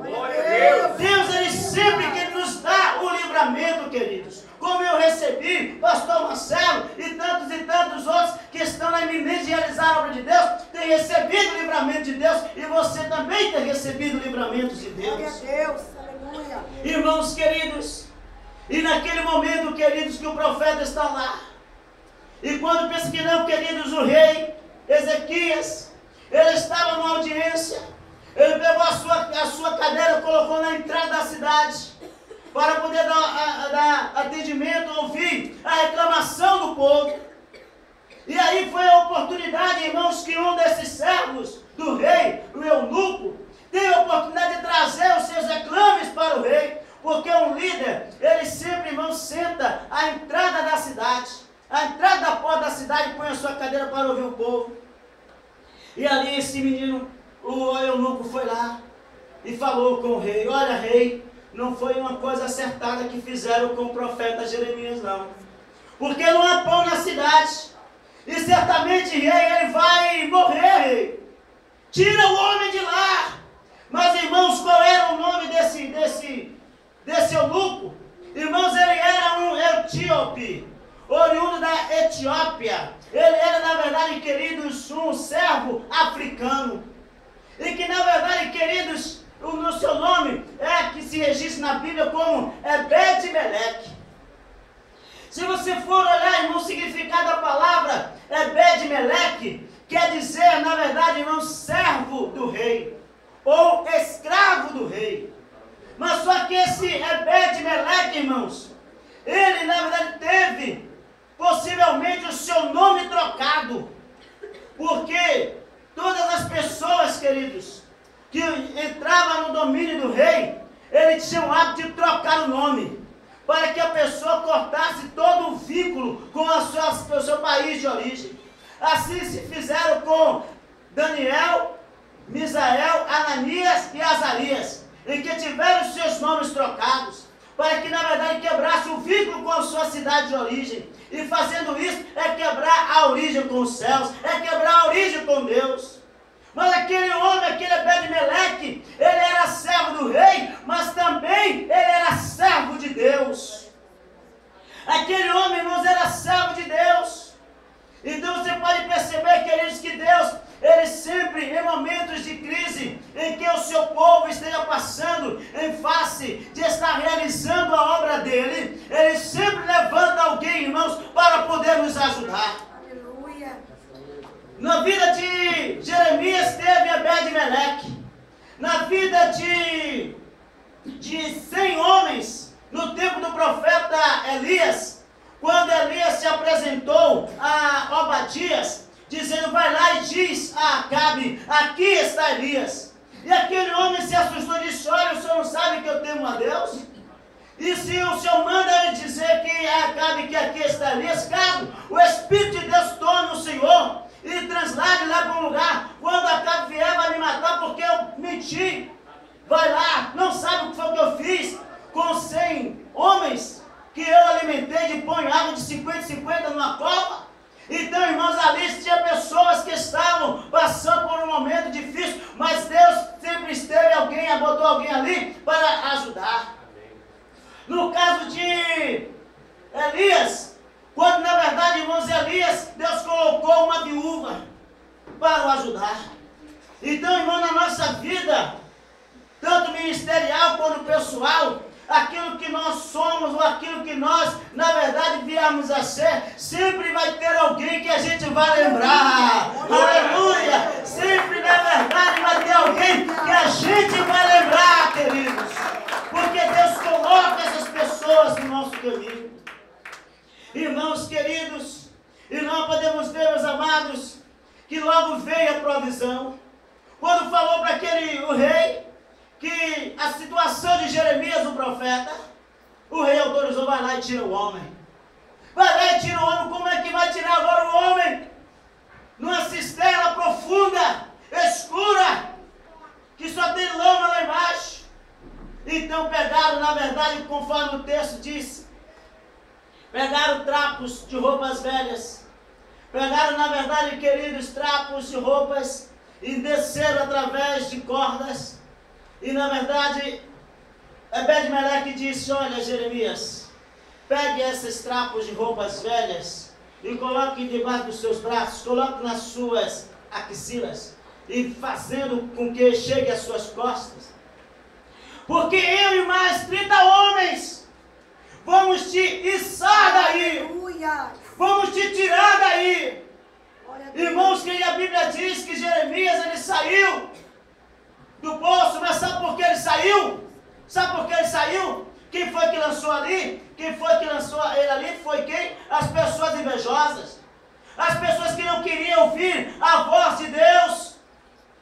Deus, Ele sempre que nos dá o livramento, queridos. Como eu recebi, pastor Marcelo e tantos outros que estão na iminência de realizar a obra de Deus, têm recebido o livramento de Deus, e você também tem recebido o livramento de Deus. Glória a Deus, aleluia. Irmãos queridos, e naquele momento, queridos, que o profeta está lá, e quando pensa que não, queridos, o rei Ezequias, ele estava numa audiência, ele pegou a sua cadeira, colocou na entrada da cidade, para poder dar atendimento, ouvir a reclamação do povo. E aí foi a oportunidade, irmãos, que um desses servos do rei, o eunuco, teve a oportunidade de trazer os seus reclames para o rei, porque um líder, ele sempre, irmãos, senta à entrada da cidade, à entrada da porta da cidade, põe a sua cadeira para ouvir o povo. E ali esse menino, o eunuco, foi lá e falou com o rei: olha, rei, não foi uma coisa acertada que fizeram com o profeta Jeremias, não. Porque não há pão na cidade. E certamente, rei, ele vai morrer, rei. Tira o homem de lá. Mas, irmãos, qual era o nome desse eunuco? Irmãos, ele era um etíope, oriundo da Etiópia. Ele era, na verdade, queridos, um servo africano. E que, na verdade, queridos, no seu nome é que se registra na Bíblia como Ebed-Meleque. Se você for olhar, irmão, o significado da palavra Ebed-Meleque, quer dizer, na verdade, irmão, servo do rei, ou escravo do rei. Mas só que esse Ebed-Meleque, irmãos, ele, na verdade, teve possivelmente o seu nome trocado, porque todas as pessoas, queridos, que entrava no domínio do rei, ele tinha o hábito de trocar o nome, para que a pessoa cortasse todo o vínculo com o seu país de origem. Assim se fizeram com Daniel, Misael, Ananias e Azarias, em que tiveram seus nomes trocados, para que na verdade quebrasse o vínculo com a sua cidade de origem. E fazendo isso é quebrar a origem com os céus, é quebrar a origem com Deus. Mas aquele homem, aquele Ebed-Meleque, ele era servo do rei, mas também ele era servo de Deus. Aquele homem, irmãos, era servo de Deus. Então você pode perceber, queridos, que Deus, ele sempre, em momentos de crise, em que o seu povo esteja passando em face de estar realizando a obra dele, ele sempre levanta alguém, irmãos, para poder nos ajudar. Na vida de Jeremias teve Ebed-Meleque. Na vida de 100 homens, no tempo do profeta Elias, quando Elias se apresentou a Obadias, dizendo: vai lá e diz a Acabe, aqui está Elias. E aquele homem se assustou e disse: olha, o senhor não sabe que eu temo a Deus? E se o senhor manda ele dizer que Acabe que aqui está Elias, caso o Espírito de Deus tome o senhor e translade lá para um lugar, quando Acabe vier vai me matar porque eu menti. Vai lá, não sabe o que foi que eu fiz com 100 homens que eu alimentei de pão e água de 50 numa cova? Então, irmãos, ali tinha pessoas que estavam passando por um momento difícil, mas Deus sempre esteve alguém, botou alguém ali para ajudar. No caso de Elias, quando na verdade, irmãos, Elias, Deus colocou uma viúva para o ajudar. Então, irmão, na nossa vida, tanto ministerial quanto pessoal, aquilo que nós somos ou aquilo que nós, na verdade, viemos a ser, sempre vai ter alguém que a gente vai lembrar. Aleluia! Sempre, na verdade, vai ter alguém que a gente vai lembrar, queridos. Porque Deus coloca essas pessoas no nosso caminho. Irmãos queridos, e nós podemos ver, meus amados, que logo veio a provisão. Quando falou para o rei que a situação de Jeremias, o profeta, o rei autorizou: vai lá e tira o homem. Vai lá e tira o homem. Como é que vai tirar agora o homem? Numa cisterna profunda, escura, que só Então pegaram, na verdade, conforme o texto diz, pegaram trapos de roupas velhas, pegaram, na verdade, queridos, trapos de roupas e desceram através de cordas. E, na verdade, Ebed-Meleque disse: olha, Jeremias, pegue esses trapos de roupas velhas e coloque debaixo dos seus braços, coloque nas suas axilas e fazendo com que chegue às suas costas. Porque eu e mais 30 homens vamos te içar daí. Vamos te tirar daí. Irmãos, que a Bíblia diz que Jeremias, ele saiu do poço, mas sabe por que ele saiu? Sabe por que ele saiu? Quem foi que lançou ali? Quem foi que lançou ele ali? Foi quem? As pessoas invejosas. As pessoas que não queriam ouvir a voz de Deus.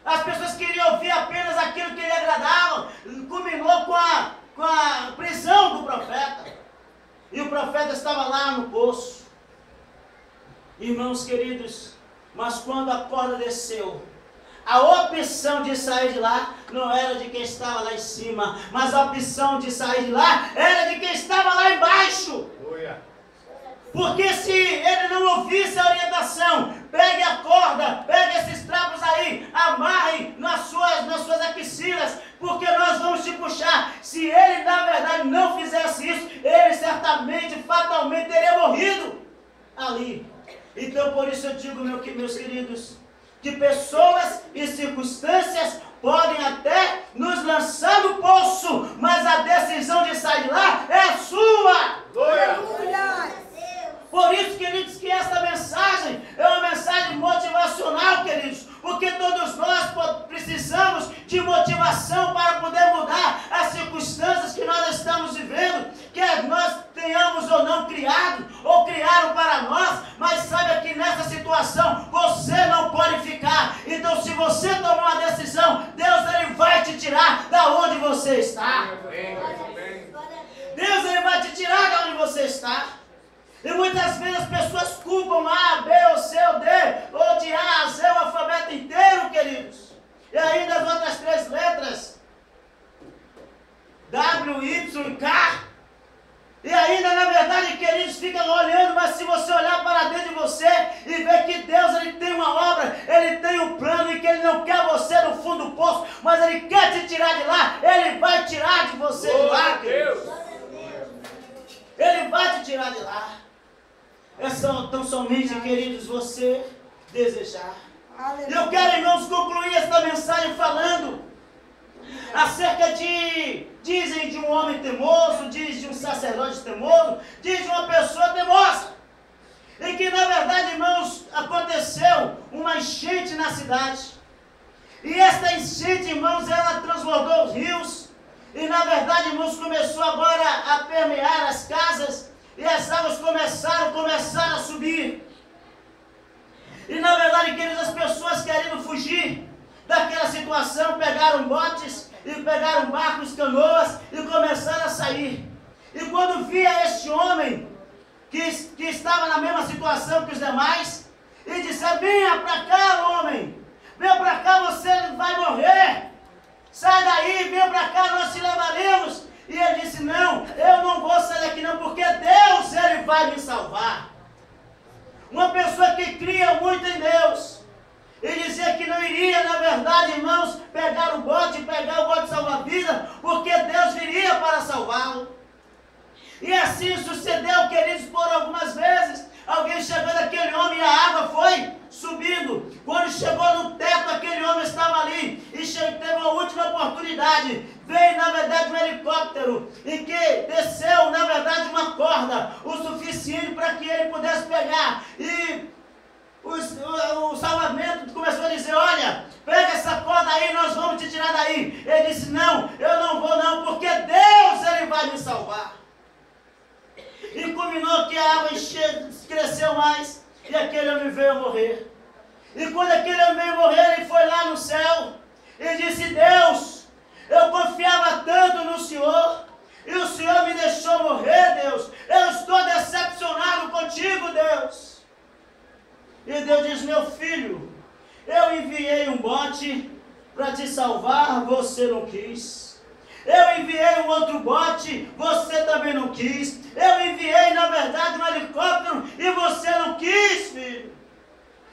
As pessoas queriam ouvir apenas aquilo que lhe agradava. Culminou com a prisão do profeta. E o profeta estava lá no poço. Irmãos queridos, mas quando a corda desceu, a opção de sair de lá não era de quem estava lá em cima, mas a opção de sair de lá era de quem estava lá embaixo. Porque se ele não ouvisse a orientação, pegue a corda, pegue esses trapos aí, amarre nas suas axilas, porque nós vamos te puxar. Se ele na verdade não fizesse isso, ele certamente, fatalmente teria morrido ali. Então por isso eu digo, meus queridos, que pessoas e circunstâncias podem até nos lançar no poço, mas a decisão de sair de lá é sua. Aleluia! Por isso, queridos, que esta mensagem é uma mensagem motivacional, queridos, porque todos nós precisamos de motivação para poder mudar as circunstâncias que nós estamos vivendo, que nós tenhamos ou não criado, ou criaram para nós, mas saiba que nessa situação você não pode ficar. Então, se você tomar uma decisão, Deus ele vai te tirar da onde você está. Deus ele vai te tirar da onde você está. E muitas vezes as pessoas culpam A, B, ou C, ou D, ou de A a Z, o alfabeto inteiro, queridos. E ainda as outras 3 letras, W, Y e K. E ainda, na verdade, queridos, ficam olhando, mas se você olhar para dentro de você e ver que Deus ele tem uma obra, Ele tem um plano e que Ele não quer você no fundo do poço, mas Ele quer te tirar de lá, Ele vai tirar de você de lá, queridos. Ele vai te tirar de lá. É tão somente, queridos, você desejar. Aleluia. Eu quero, irmãos, concluir esta mensagem falando acerca dizem de um homem teimoso, diz de um sacerdote teimoso, diz de uma pessoa teimosa. E que, na verdade, irmãos, aconteceu uma enchente na cidade. E esta enchente, irmãos, ela transbordou os rios. E, na verdade, irmãos, começou agora a permear as casas. E as águas começaram a subir. E na verdade, queridos, as pessoas querendo fugir daquela situação, pegaram botes, e pegaram barcos, canoas, e começaram a sair. E quando via este homem, que estava na mesma situação que os demais, e disse: venha para cá, homem, venha para cá, você vai morrer. Sai daí, venha para cá, nós te levaremos. E ele disse: não, eu não vou sair daqui não, porque Deus ele vai me salvar. Uma pessoa que cria muito em Deus, e dizia que não iria, na verdade, irmãos, pegar o bote salva-vida, porque Deus viria para salvá-lo. E assim sucedeu, queridos, por algumas vezes. Alguém chegou naquele homem e a água foi subindo. Quando chegou no teto, aquele homem estava ali e teve uma última oportunidade. Veio, na verdade, um helicóptero e que desceu, na verdade, uma corda o suficiente para que ele pudesse pegar. E o salvamento começou a dizer: olha, pega essa corda aí, nós vamos te tirar daí. Ele disse: não, eu não vou não, porque Deus ele vai me salvar. E culminou que a água cresceu mais e aquele homem veio a morrer. E quando aquele homem veio a morrer, ele foi lá no céu e disse: Deus, eu confiava tanto no Senhor e o Senhor me deixou morrer, Deus. Eu estou decepcionado contigo, Deus. E Deus diz: meu filho, eu enviei um bote para te salvar, você não quis. Eu enviei um outro bote, você também não quis. Eu enviei, na verdade, um helicóptero e você não quis, filho.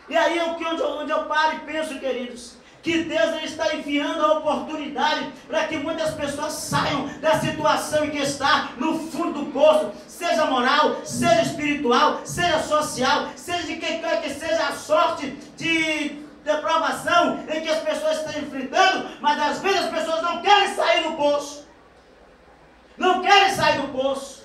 E aí é onde eu paro e penso, queridos, que Deus ele está enviando a oportunidade para que muitas pessoas saiam da situação em que está, no fundo do poço, seja moral, seja espiritual, seja social, seja de quem quer que seja a sorte de provação em que as pessoas estão enfrentando, mas às vezes as pessoas não querem sair do poço. Não querem sair do poço.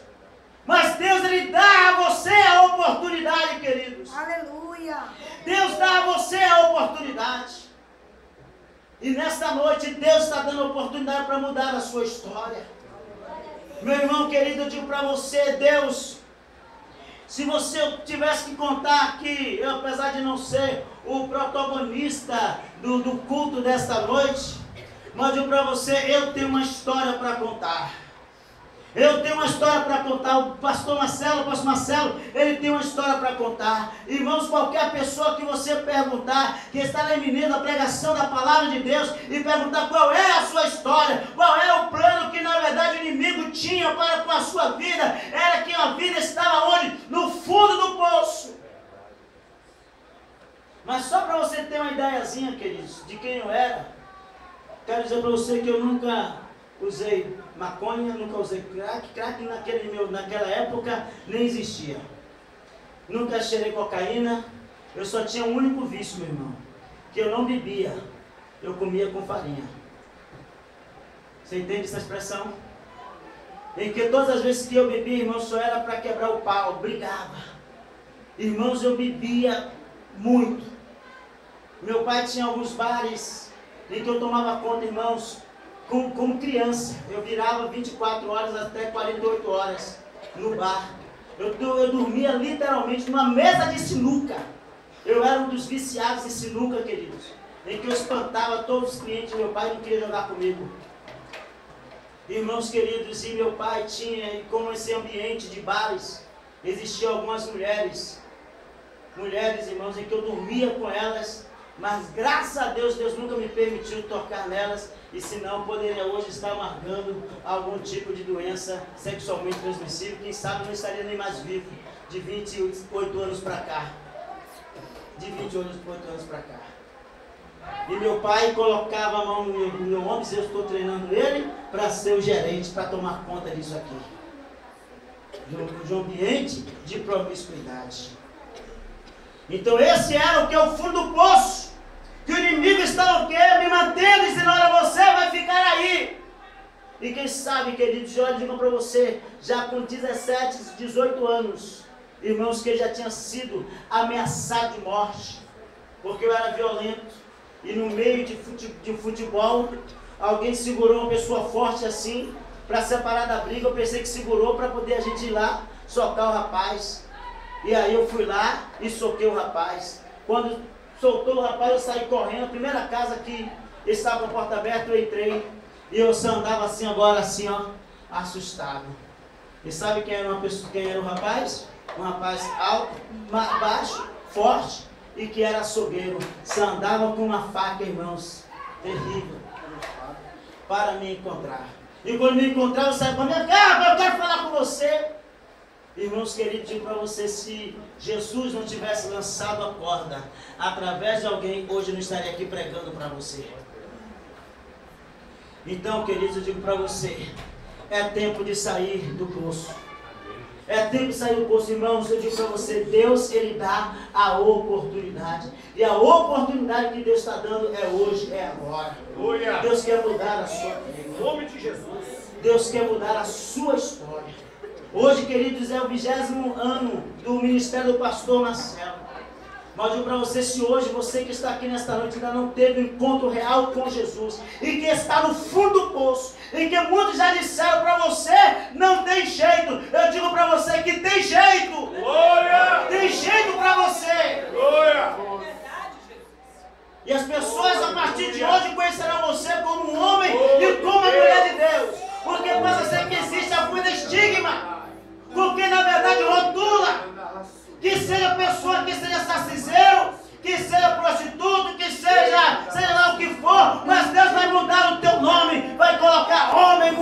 Mas Deus ele dá a você a oportunidade, queridos. Aleluia. Deus dá a você a oportunidade. E nesta noite Deus está dando a oportunidade para mudar a sua história. Meu irmão querido, eu digo para você, Deus, se você tivesse que contar aqui, eu apesar de não ser o protagonista do culto desta noite, mas eu digo para você, eu tenho uma história para contar. Eu tenho uma história para contar. O pastor Marcelo, ele tem uma história para contar. Irmãos, qualquer pessoa que você perguntar, que está na iminente da pregação da palavra de Deus, e perguntar qual é a sua história, qual é o plano que na verdade o inimigo tinha para com a sua vida, era que a vida estava onde? No fundo do poço. Mas só para você ter uma ideiazinha, queridos, de quem eu era, quero dizer para você que eu nunca usei maconha, nunca usei crack naquela época nem existia. Nunca cheirei cocaína, eu só tinha um único vício, meu irmão, que eu não bebia, eu comia com farinha. Você entende essa expressão? Em que todas as vezes que eu bebia, irmão, só era para quebrar o pau, brigava. Irmãos, eu bebia muito. Meu pai tinha alguns bares em que eu tomava conta, irmãos, como criança. Eu virava 24 horas até 48 horas no bar. Eu dormia literalmente numa mesa de sinuca. Eu era um dos viciados em sinuca, queridos, em que eu espantava todos os clientes. Meu pai não queria jogar comigo. Irmãos queridos, e meu pai tinha, e como esse ambiente de bares, existiam algumas mulheres, irmãos, em que eu dormia com elas, mas graças a Deus, Deus nunca me permitiu tocar nelas, e senão poderia hoje estar amargando algum tipo de doença sexualmente transmissível. Quem sabe não estaria nem mais vivo de 28 anos para cá. De 28 anos para cá. E meu pai colocava a mão no meu ombro, e eu estou treinando ele para ser o gerente, para tomar conta disso aqui. De um ambiente de promiscuidade. Então esse era o que é o fundo do poço. Que o inimigo está o quê? Me mantendo, dizendo, olha, você vai ficar aí. E quem sabe, queridos, eu digo para você, já com 17, 18 anos, irmãos, que eu já tinha sido ameaçado de morte, porque eu era violento, e no meio de futebol, alguém segurou uma pessoa forte assim, para separar da briga. Eu pensei que segurou para poder a gente ir lá, socar o rapaz. E aí eu fui lá e soquei o rapaz. Quando soltou o rapaz, eu saí correndo. A primeira casa que estava com a porta aberta, eu entrei. E eu só andava assim agora, assim, ó, assustado. E sabe quem era o rapaz? Um rapaz alto, baixo, forte, e que era açougueiro. Só andava com uma faca, irmãos. Terrível. Para me encontrar. E quando me encontrar, eu saí para minha casa, eu quero falar com você. Irmãos queridos, digo para você, se Jesus não tivesse lançado a corda através de alguém, hoje eu não estaria aqui pregando para você. Então, queridos, eu digo para você, é tempo de sair do poço. É tempo de sair do poço, irmãos. Eu digo para você, Deus, Ele dá a oportunidade. E a oportunidade que Deus está dando é hoje, é agora. Deus quer mudar a sua vida. Em nome de Jesus. Deus quer mudar a sua história. Hoje, queridos, é o 20º ano do ministério do pastor Marcelo. Mas eu digo para você, se hoje você que está aqui nesta noite ainda não teve um encontro real com Jesus, e que está no fundo do poço, e que muitos já disseram para você, não tem jeito, eu digo para você que tem jeito. Glória! Tem jeito para você. Glória! E as pessoas a partir de hoje conhecerão você como um homem e como uma mulher de Deus. Porque pode ser que exista muito estigma. Porque na verdade rotula. Que seja pessoa, que seja saciseiro, que seja prostituto, que seja lá o que for, mas Deus vai mudar o teu nome, vai colocar homem,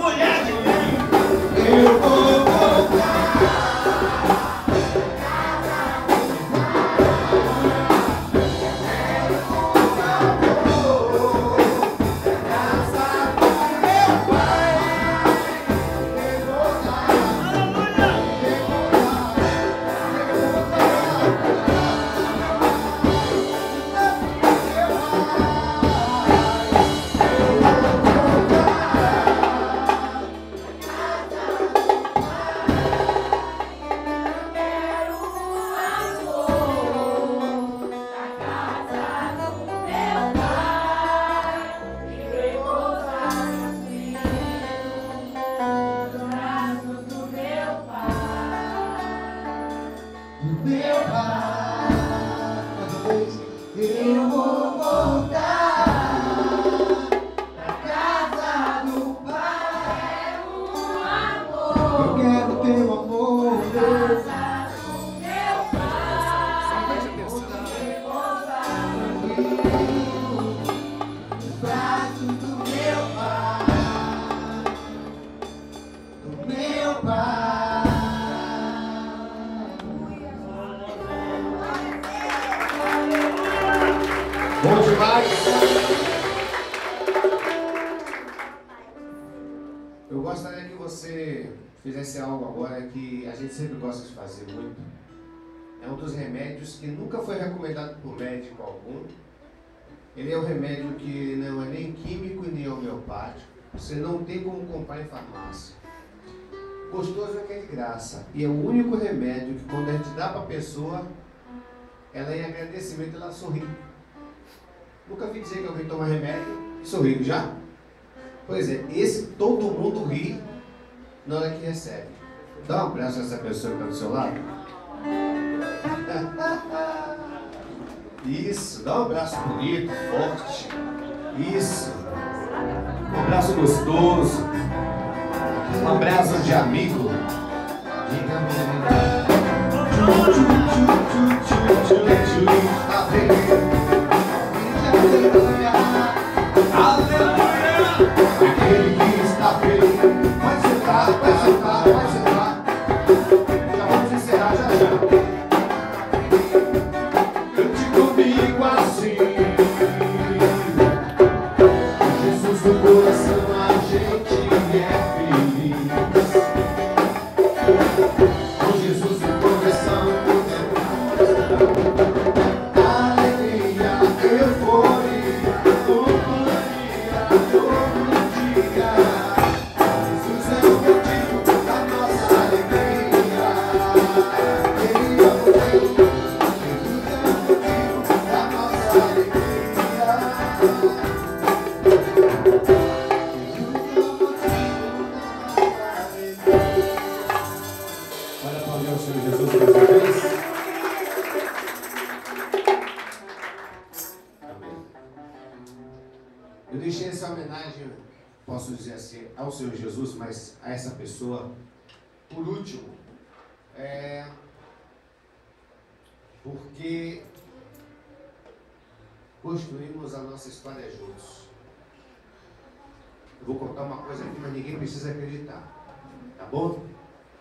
gostaria que você fizesse algo agora que a gente sempre gosta de fazer muito. É um dos remédios que nunca foi recomendado por médico algum. Ele é um remédio que não é nem químico e nem homeopático. Você não tem como comprar em farmácia. Gostoso é que é de graça. E é o único remédio que quando a gente dá para a pessoa, ela em agradecimento, ela sorri. Nunca vi dizer que alguém toma remédio e sorri, já? Pois é, esse todo mundo ri na hora que recebe. Dá um abraço a essa pessoa que está do seu lado. Isso, dá um abraço bonito, forte. Isso. Um abraço gostoso. Um abraço de amigo. Aquele que está feliz. Pode sentar, pode sentar, pode sentar. Já vamos encerrar já já. Cante comigo assim. Jesus no coração a gente é feliz. Com Jesus no coração podemos alegria, euforia, companhia, todo dia. Jesus é o motivo da nossa alegria. Ele é o motivo, Jesus é o motivo da nossa alegria. Olha para o Senhor Jesus mais uma vez. Amém. Eu deixei essa homenagem, posso dizer assim, ao Senhor Jesus, mas a essa pessoa, por último, porque construímos a nossa história juntos. Eu vou contar uma coisa aqui, mas ninguém precisa acreditar, tá bom?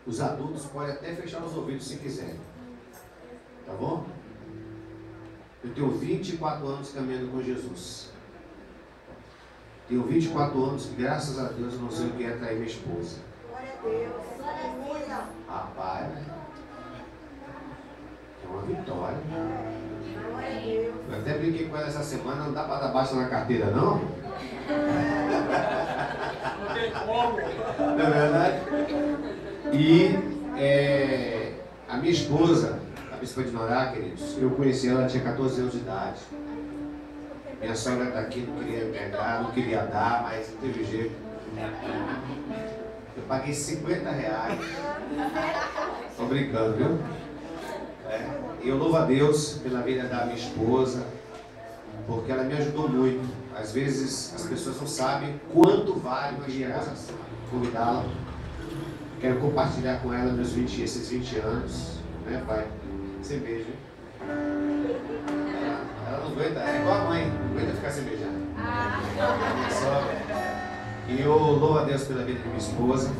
Os adultos podem até fechar os ouvidos se quiserem, tá bom? Eu tenho 24 anos caminhando com Jesus. Tenho 24 anos que, graças a Deus, eu não sei o que é trair minha esposa. Glória a Deus. Aleluia. Rapaz, é uma vitória. Glória a Deus. Eu até brinquei com ela essa semana, não dá para dar baixa na carteira, não? Não tem como. Não é verdade? E a minha esposa, a bispa de Norá, queridos, eu conheci ela, tinha 14 anos de idade. Minha sogra está aqui, não queria pegar, não queria dar, mas não teve jeito. Eu paguei R$50. Estou brincando, viu? E eu louvo a Deus pela vida da minha esposa, porque ela me ajudou muito. Às vezes as pessoas não sabem quanto vale uma esposa, convidá-la. Quero compartilhar com ela esses 20 anos, né, pai? Sem beijo, hein? Ela não aguenta, é igual a mãe, não aguenta ficar sem beijar. E eu louvo a Deus pela vida de minha esposa,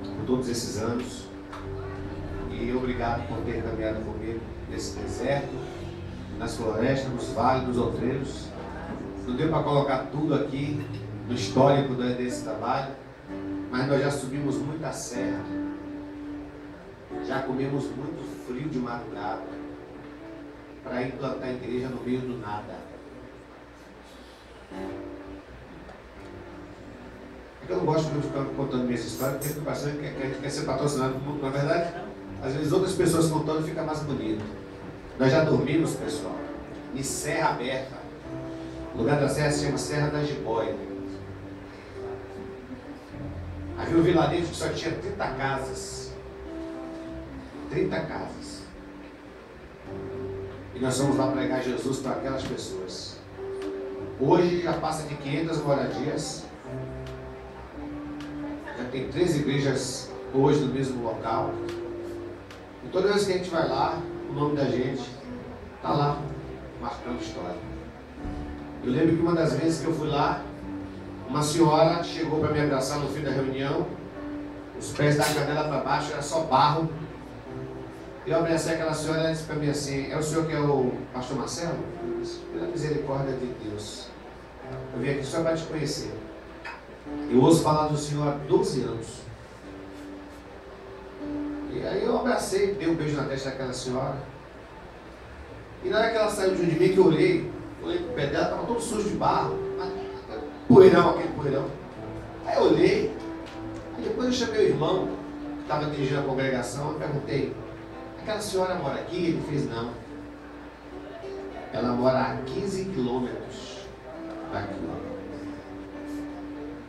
por todos esses anos. E obrigado por ter caminhado comigo nesse deserto, nas florestas, nos vales, nos outreiros. Não deu para colocar tudo aqui no histórico desse trabalho, mas nós já subimos muita serra, já comemos muito frio de madrugada para ir plantar a igreja no meio do nada. É que eu não gosto de ficar contando minhas histórias, porque fica parecendo que a gente quer ser patrocinado por mundo. Na verdade, às vezes outras pessoas contando fica mais bonito. Nós já dormimos, pessoal, em serra aberta. O lugar da serra se chama Serra da Jiboia. Havia um vilarejo que só tinha 30 casas. 30 casas. E nós fomos lá pregar Jesus para aquelas pessoas. Hoje já passa de 500 moradias. Já tem 3 igrejas hoje no mesmo local. E toda vez que a gente vai lá, o nome da gente está lá, marcando história. Eu lembro que uma das vezes que eu fui lá, uma senhora chegou para me abraçar no fim da reunião, os pés da canela para baixo era só barro. Eu abracei aquela senhora e ela disse para mim assim: é o senhor que é o pastor Marcelo? Eu disse: pela misericórdia de Deus, eu vim aqui só para te conhecer. Eu ouço falar do Senhor há 12 anos. E aí eu abracei, dei um beijo na testa daquela senhora. E na hora que ela saiu de mim, que eu olhei pro pé dela, estava todo sujo de barro. Poeirão, aquele poeirão. Aí eu olhei. Aí depois eu chamei o irmão, que estava dirigindo a congregação, e perguntei: aquela senhora mora aqui? Ele fez: não. Ela mora a 15 quilômetros daqui.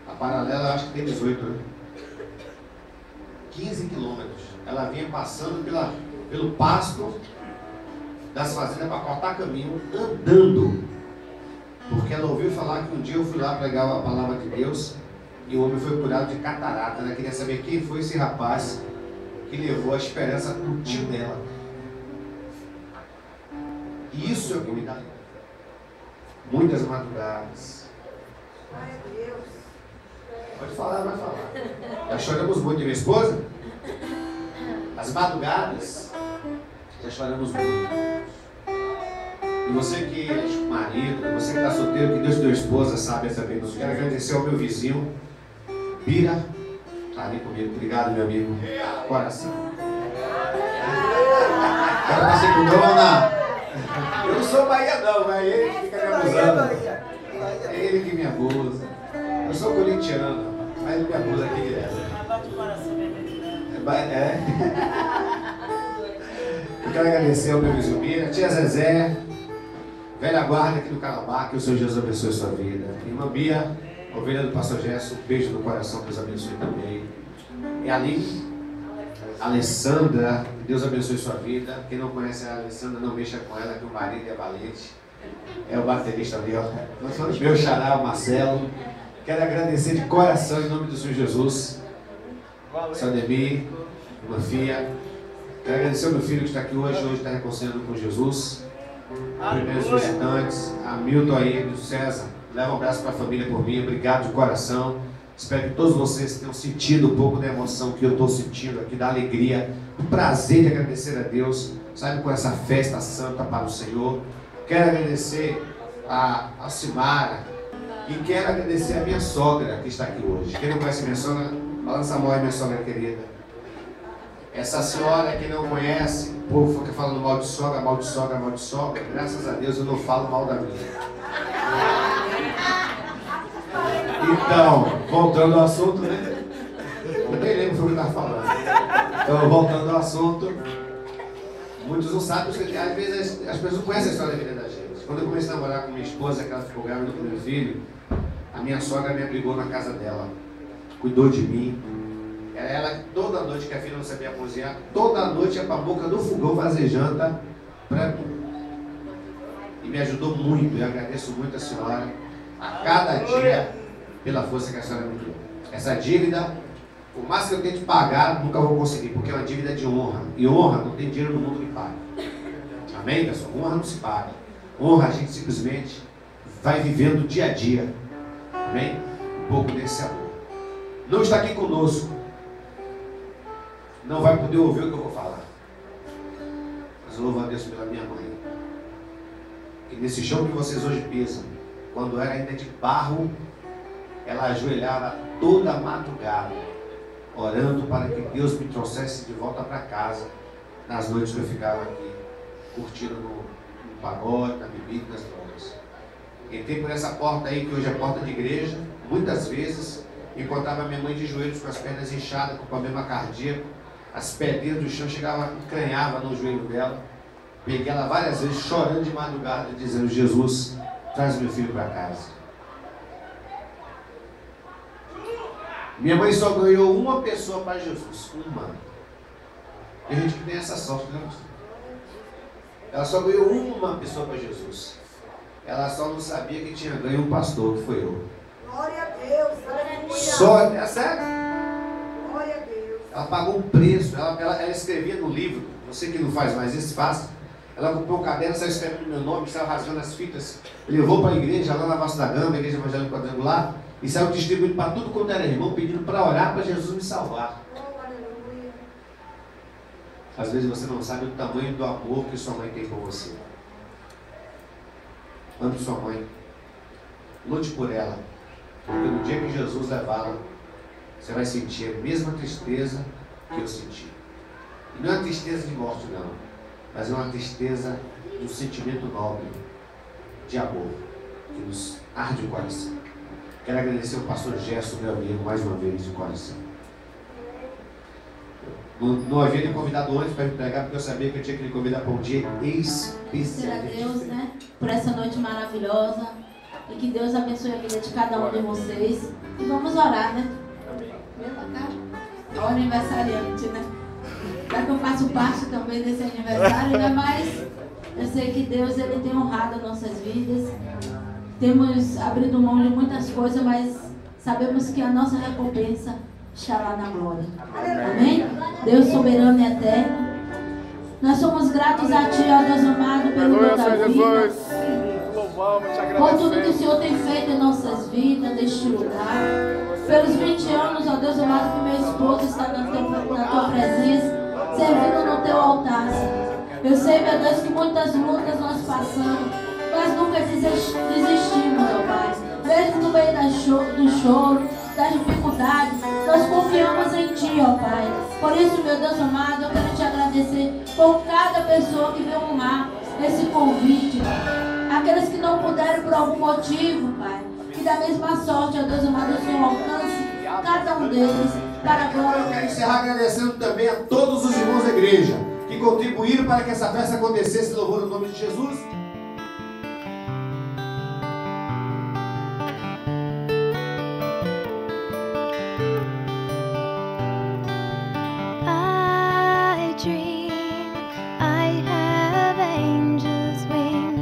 A paralela eu acho que tem 18, né? 15 quilômetros. Ela vinha passando pelo pasto das fazendas para cortar caminho, andando. Porque ela ouviu falar que um dia eu fui lá pregar a palavra de Deus e o homem foi curado de catarata. Ela queria saber quem foi esse rapaz que levou a esperança para o tio dela. E isso é o que me dá muitas madrugadas. Pode falar, vai falar. Já choramos muito, minha esposa? As madrugadas, já choramos muito. E você que é marido, você que está solteiro, que Deus te deu esposa, sabe essa bênção. Quero agradecer ao meu vizinho, Bira, está ali comigo. Obrigado, meu amigo. Coração. Quero passar com dona. Eu não sou Bahia não, mas ele que fica me abusando. É ele que me abusa. Eu sou corintiano, mas ele me abusa aqui direto. Eu quero agradecer ao meu vizinho Bira, tia Zezé, velha guarda aqui do Calabá, que o Senhor Jesus abençoe sua vida. Irmã Bia, ovelha do pastor Gerson, um beijo no coração, Deus abençoe também. E ali, Alessandra, Deus abençoe sua vida. Quem não conhece a Alessandra, não mexa com ela, que o marido é valente. É o baterista ali, ó. Meu xará, o Marcelo. Quero agradecer de coração, em nome do Senhor Jesus. Seu Ademir, irmã Fia. Quero agradecer ao meu filho que está aqui hoje está reconciliando com Jesus. Primeiros visitantes, a Milton aí, do César. Leva um abraço para a família por mim, obrigado de coração. Espero que todos vocês tenham sentido um pouco da emoção que eu estou sentindo aqui, da alegria, do prazer de agradecer a Deus, sabe, com essa festa santa para o Senhor. Quero agradecer a Simara e quero agradecer a minha sogra que está aqui hoje. Quem não conhece minha sogra, balança a mão aí, minha sogra querida. Essa senhora que não conhece, o povo fica falando mal de sogra, mal de sogra, mal de sogra. Graças a Deus eu não falo mal da minha. Então, voltando ao assunto, né? Eu nem lembro o que eu estava falando. Então, voltando ao assunto, muitos não sabem, porque às vezes as pessoas não conhecem a história da vida da gente. Quando eu comecei a namorar com minha esposa, que ela ficou grávida do meu filho, a minha sogra me abrigou na casa dela, cuidou de mim. Era ela que toda noite, que a filha não sabia cozinhar, toda noite ia para a boca do fogão fazer janta para mim. E me ajudou muito, eu agradeço muito a senhora, a cada dia, pela força que a senhora me deu. Essa dívida, por mais que eu tente pagar, nunca vou conseguir, porque é uma dívida de honra. E honra não tem dinheiro no mundo que paga. Amém, pessoal? Honra não se paga. Honra a gente simplesmente vai vivendo dia a dia. Amém? Um pouco desse amor. Não está aqui conosco, não vai poder ouvir o que eu vou falar. Mas eu louvo a Deus pela minha mãe. E nesse chão que vocês hoje pisam, quando era ainda de barro, ela ajoelhava toda madrugada, orando para que Deus me trouxesse de volta para casa, nas noites que eu ficava aqui, curtindo no pagode, na bebida, nas drogas. Entrei por essa porta aí, que hoje é porta de igreja, muitas vezes, encontrava minha mãe de joelhos com as pernas inchadas, com problema cardíaco, as pedrinhas do chão chegavam, encranhava no joelho dela. Peguei ela várias vezes, chorando de madrugada, dizendo: Jesus, traz meu filho para casa. Minha mãe só ganhou uma pessoa para Jesus, uma. Tem gente que tem essa sorte, né? Ela só ganhou uma pessoa para Jesus. Ela só não sabia que tinha ganho um pastor, que foi eu. Glória a Deus, aleluia. Só, é sério? Glória a Deus. Ela pagou um preço, ela escrevia no livro. Você que não faz mais isso, faça. Ela comprou um caderno, saiu escrevendo meu nome, saiu rasgando as fitas, levou para a igreja, lá na Vasco da Gama, a igreja evangélica quadrangular, e saiu distribuindo para tudo quanto era irmão, pedindo para orar para Jesus me salvar. Oh, aleluia. Às vezes você não sabe o tamanho do amor que sua mãe tem por você. Ame sua mãe. Lute por ela. Porque no dia que Jesus levá-la, você vai sentir a mesma tristeza que eu senti. E não é uma tristeza de morte, não, mas é uma tristeza de um sentimento nobre, de amor, que nos arde o coração. Quero agradecer o pastor Gerson, meu amigo, mais uma vez, de coração. Não havia me convidado antes para me pregar, porque eu sabia que eu tinha que lhe convidar para um dia especial. Agradecer a Deus, né, por essa noite maravilhosa. E que Deus abençoe a vida de cada um de vocês. E vamos orar, né? Vem pra cá. É o aniversariante, né? Já que eu faço parte também desse aniversário, né? Mas eu sei que Deus, Ele tem honrado as nossas vidas. Temos abrido mão de muitas coisas, mas sabemos que a nossa recompensa está lá na glória. Amém? Deus soberano e eterno. Nós somos gratos a Ti, ó Deus amado, pelo Deus da vida. Por tudo que o Senhor tem feito em nossas vidas, neste lugar. Pelos 20 anos, ó Deus amado, que meu esposo está na Tua presença, servindo no Teu altar, Senhor. Eu sei, meu Deus, que muitas lutas nós passamos, mas nunca desistimos, ó Pai. Mesmo no meio do choro, das dificuldades, nós confiamos em Ti, ó Pai. Por isso, meu Deus amado, eu quero Te agradecer por cada pessoa que veio honrar esse convite. Aqueles que não puderam por algum motivo, Pai. Que da mesma sorte, ó Deus amado, o Senhor alcance cada um deles para a glória. Eu quero encerrar agradecendo também a todos os irmãos da igreja que contribuíram para que essa festa acontecesse, louvando o nome de Jesus. I dream I have angels' wings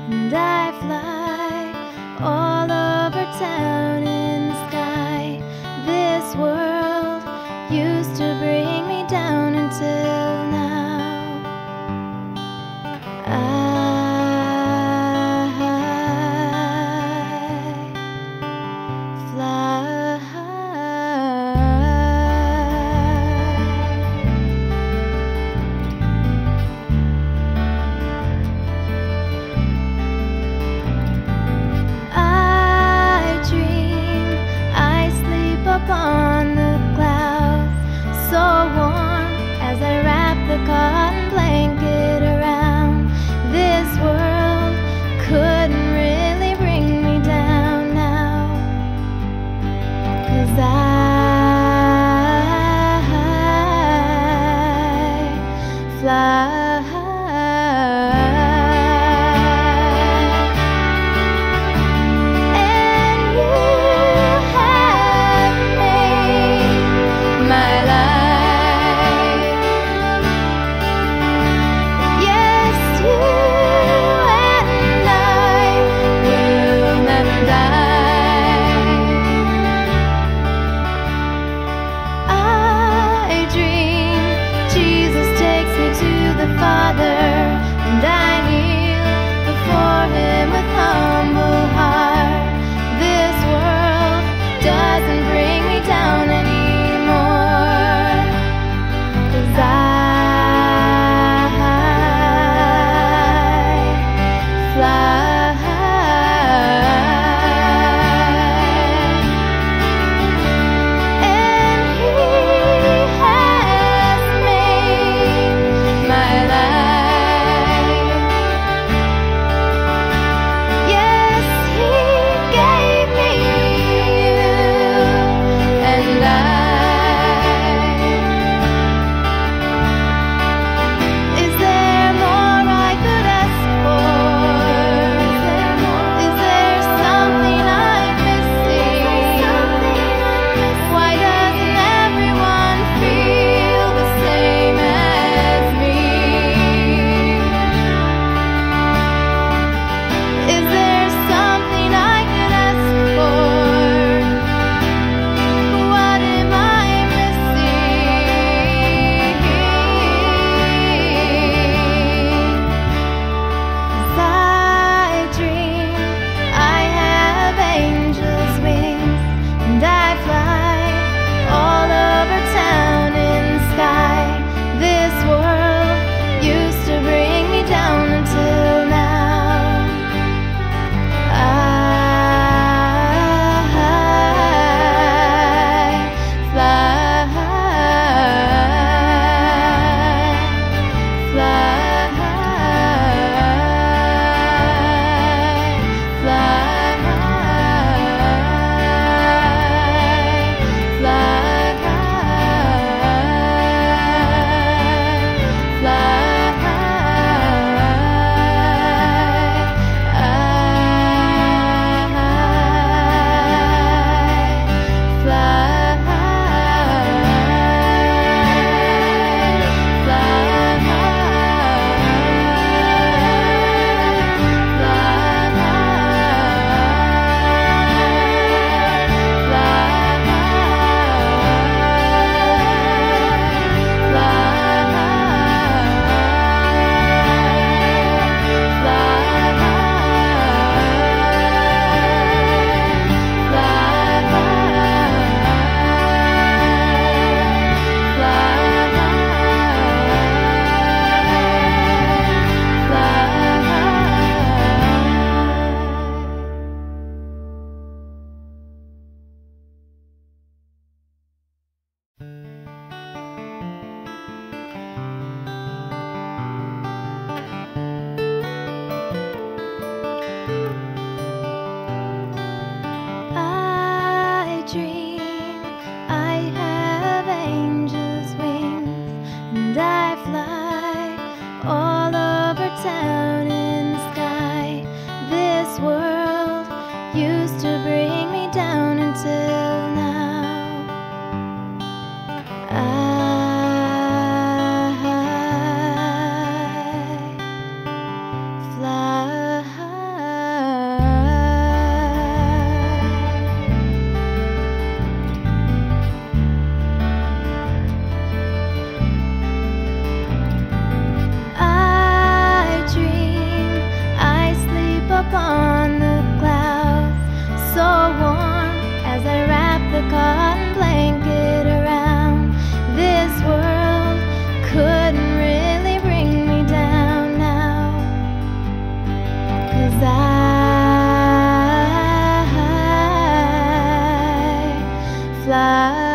and I fly all over town in the sky. This world used to bring me down until now. I dream I sleep upon I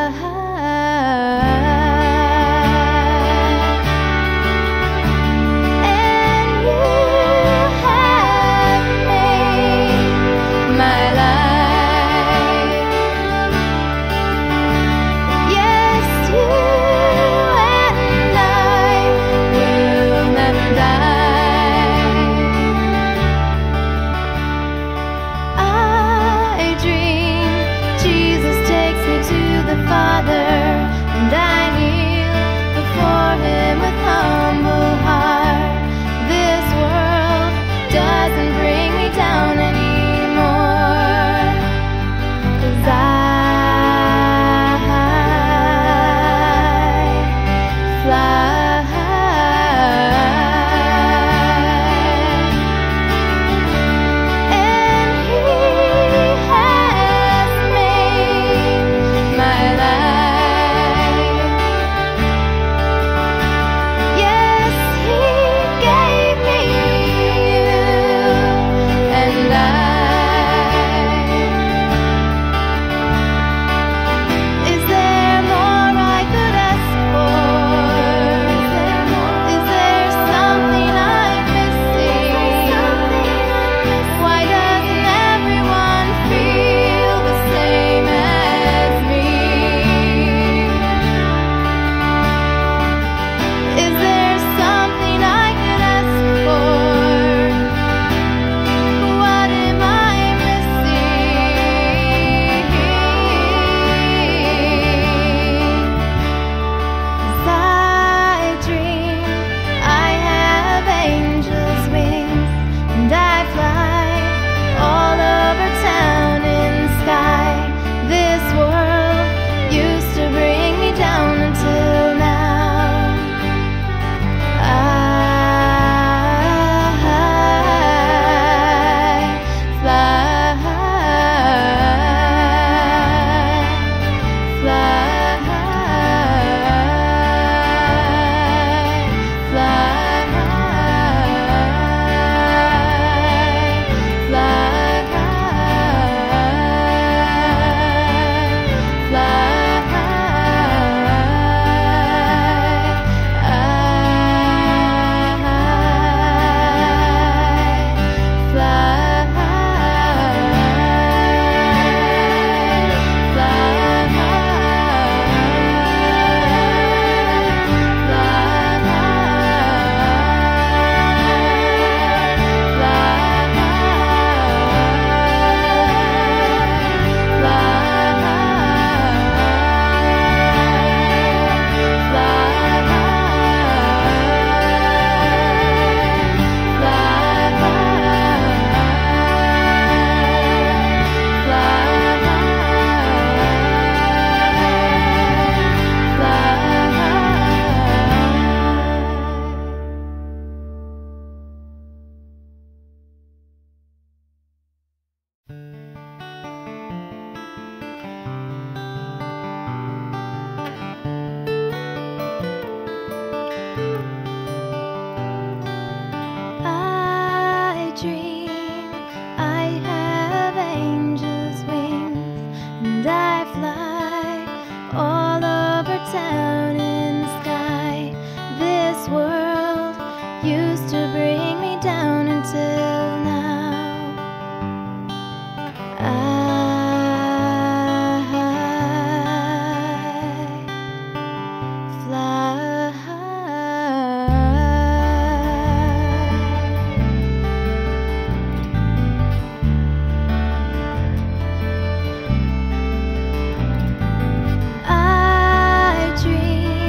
dream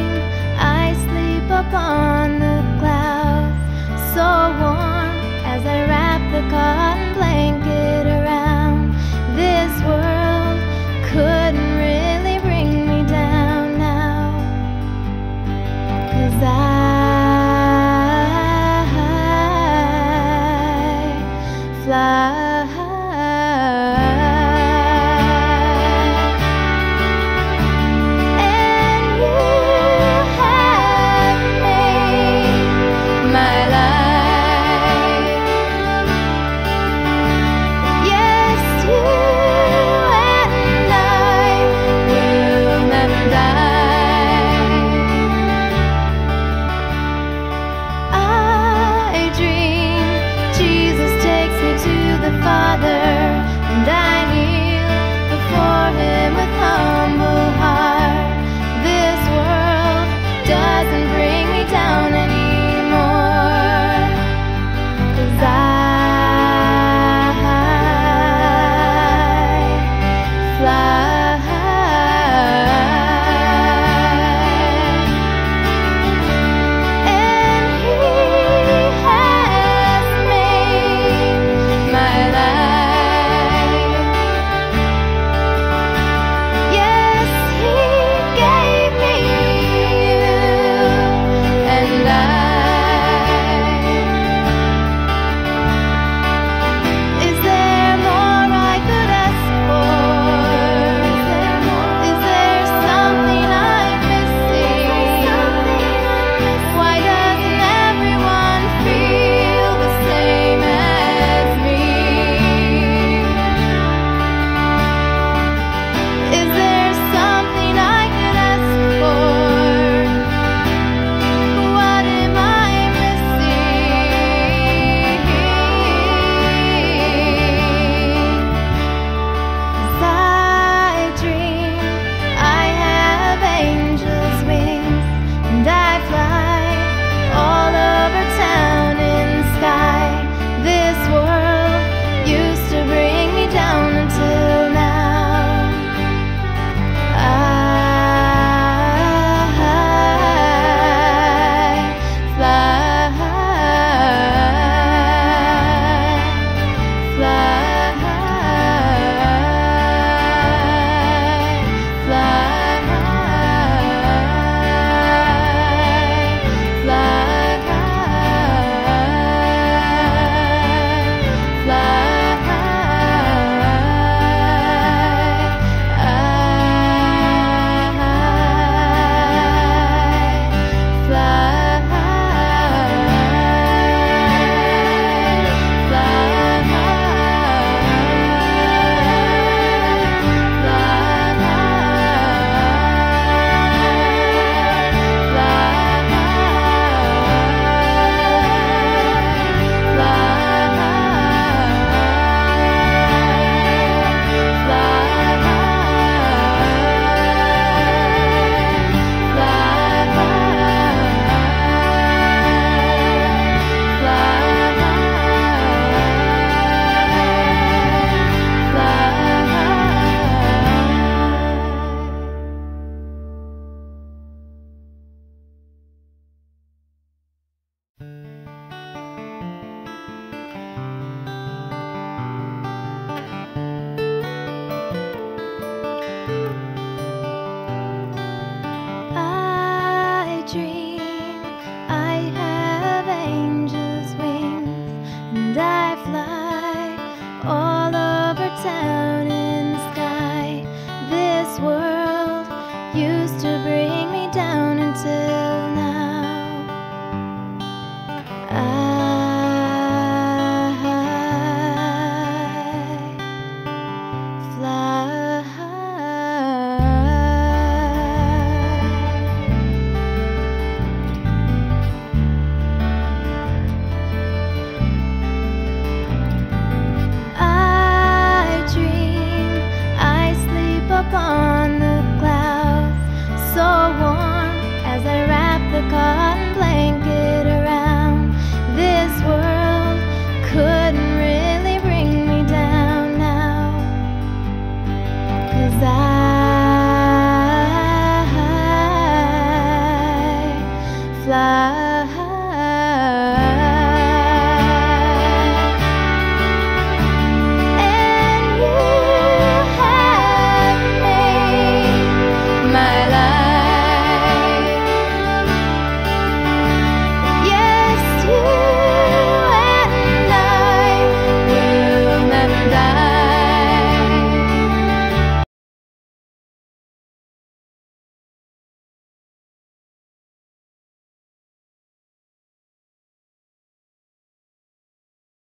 fly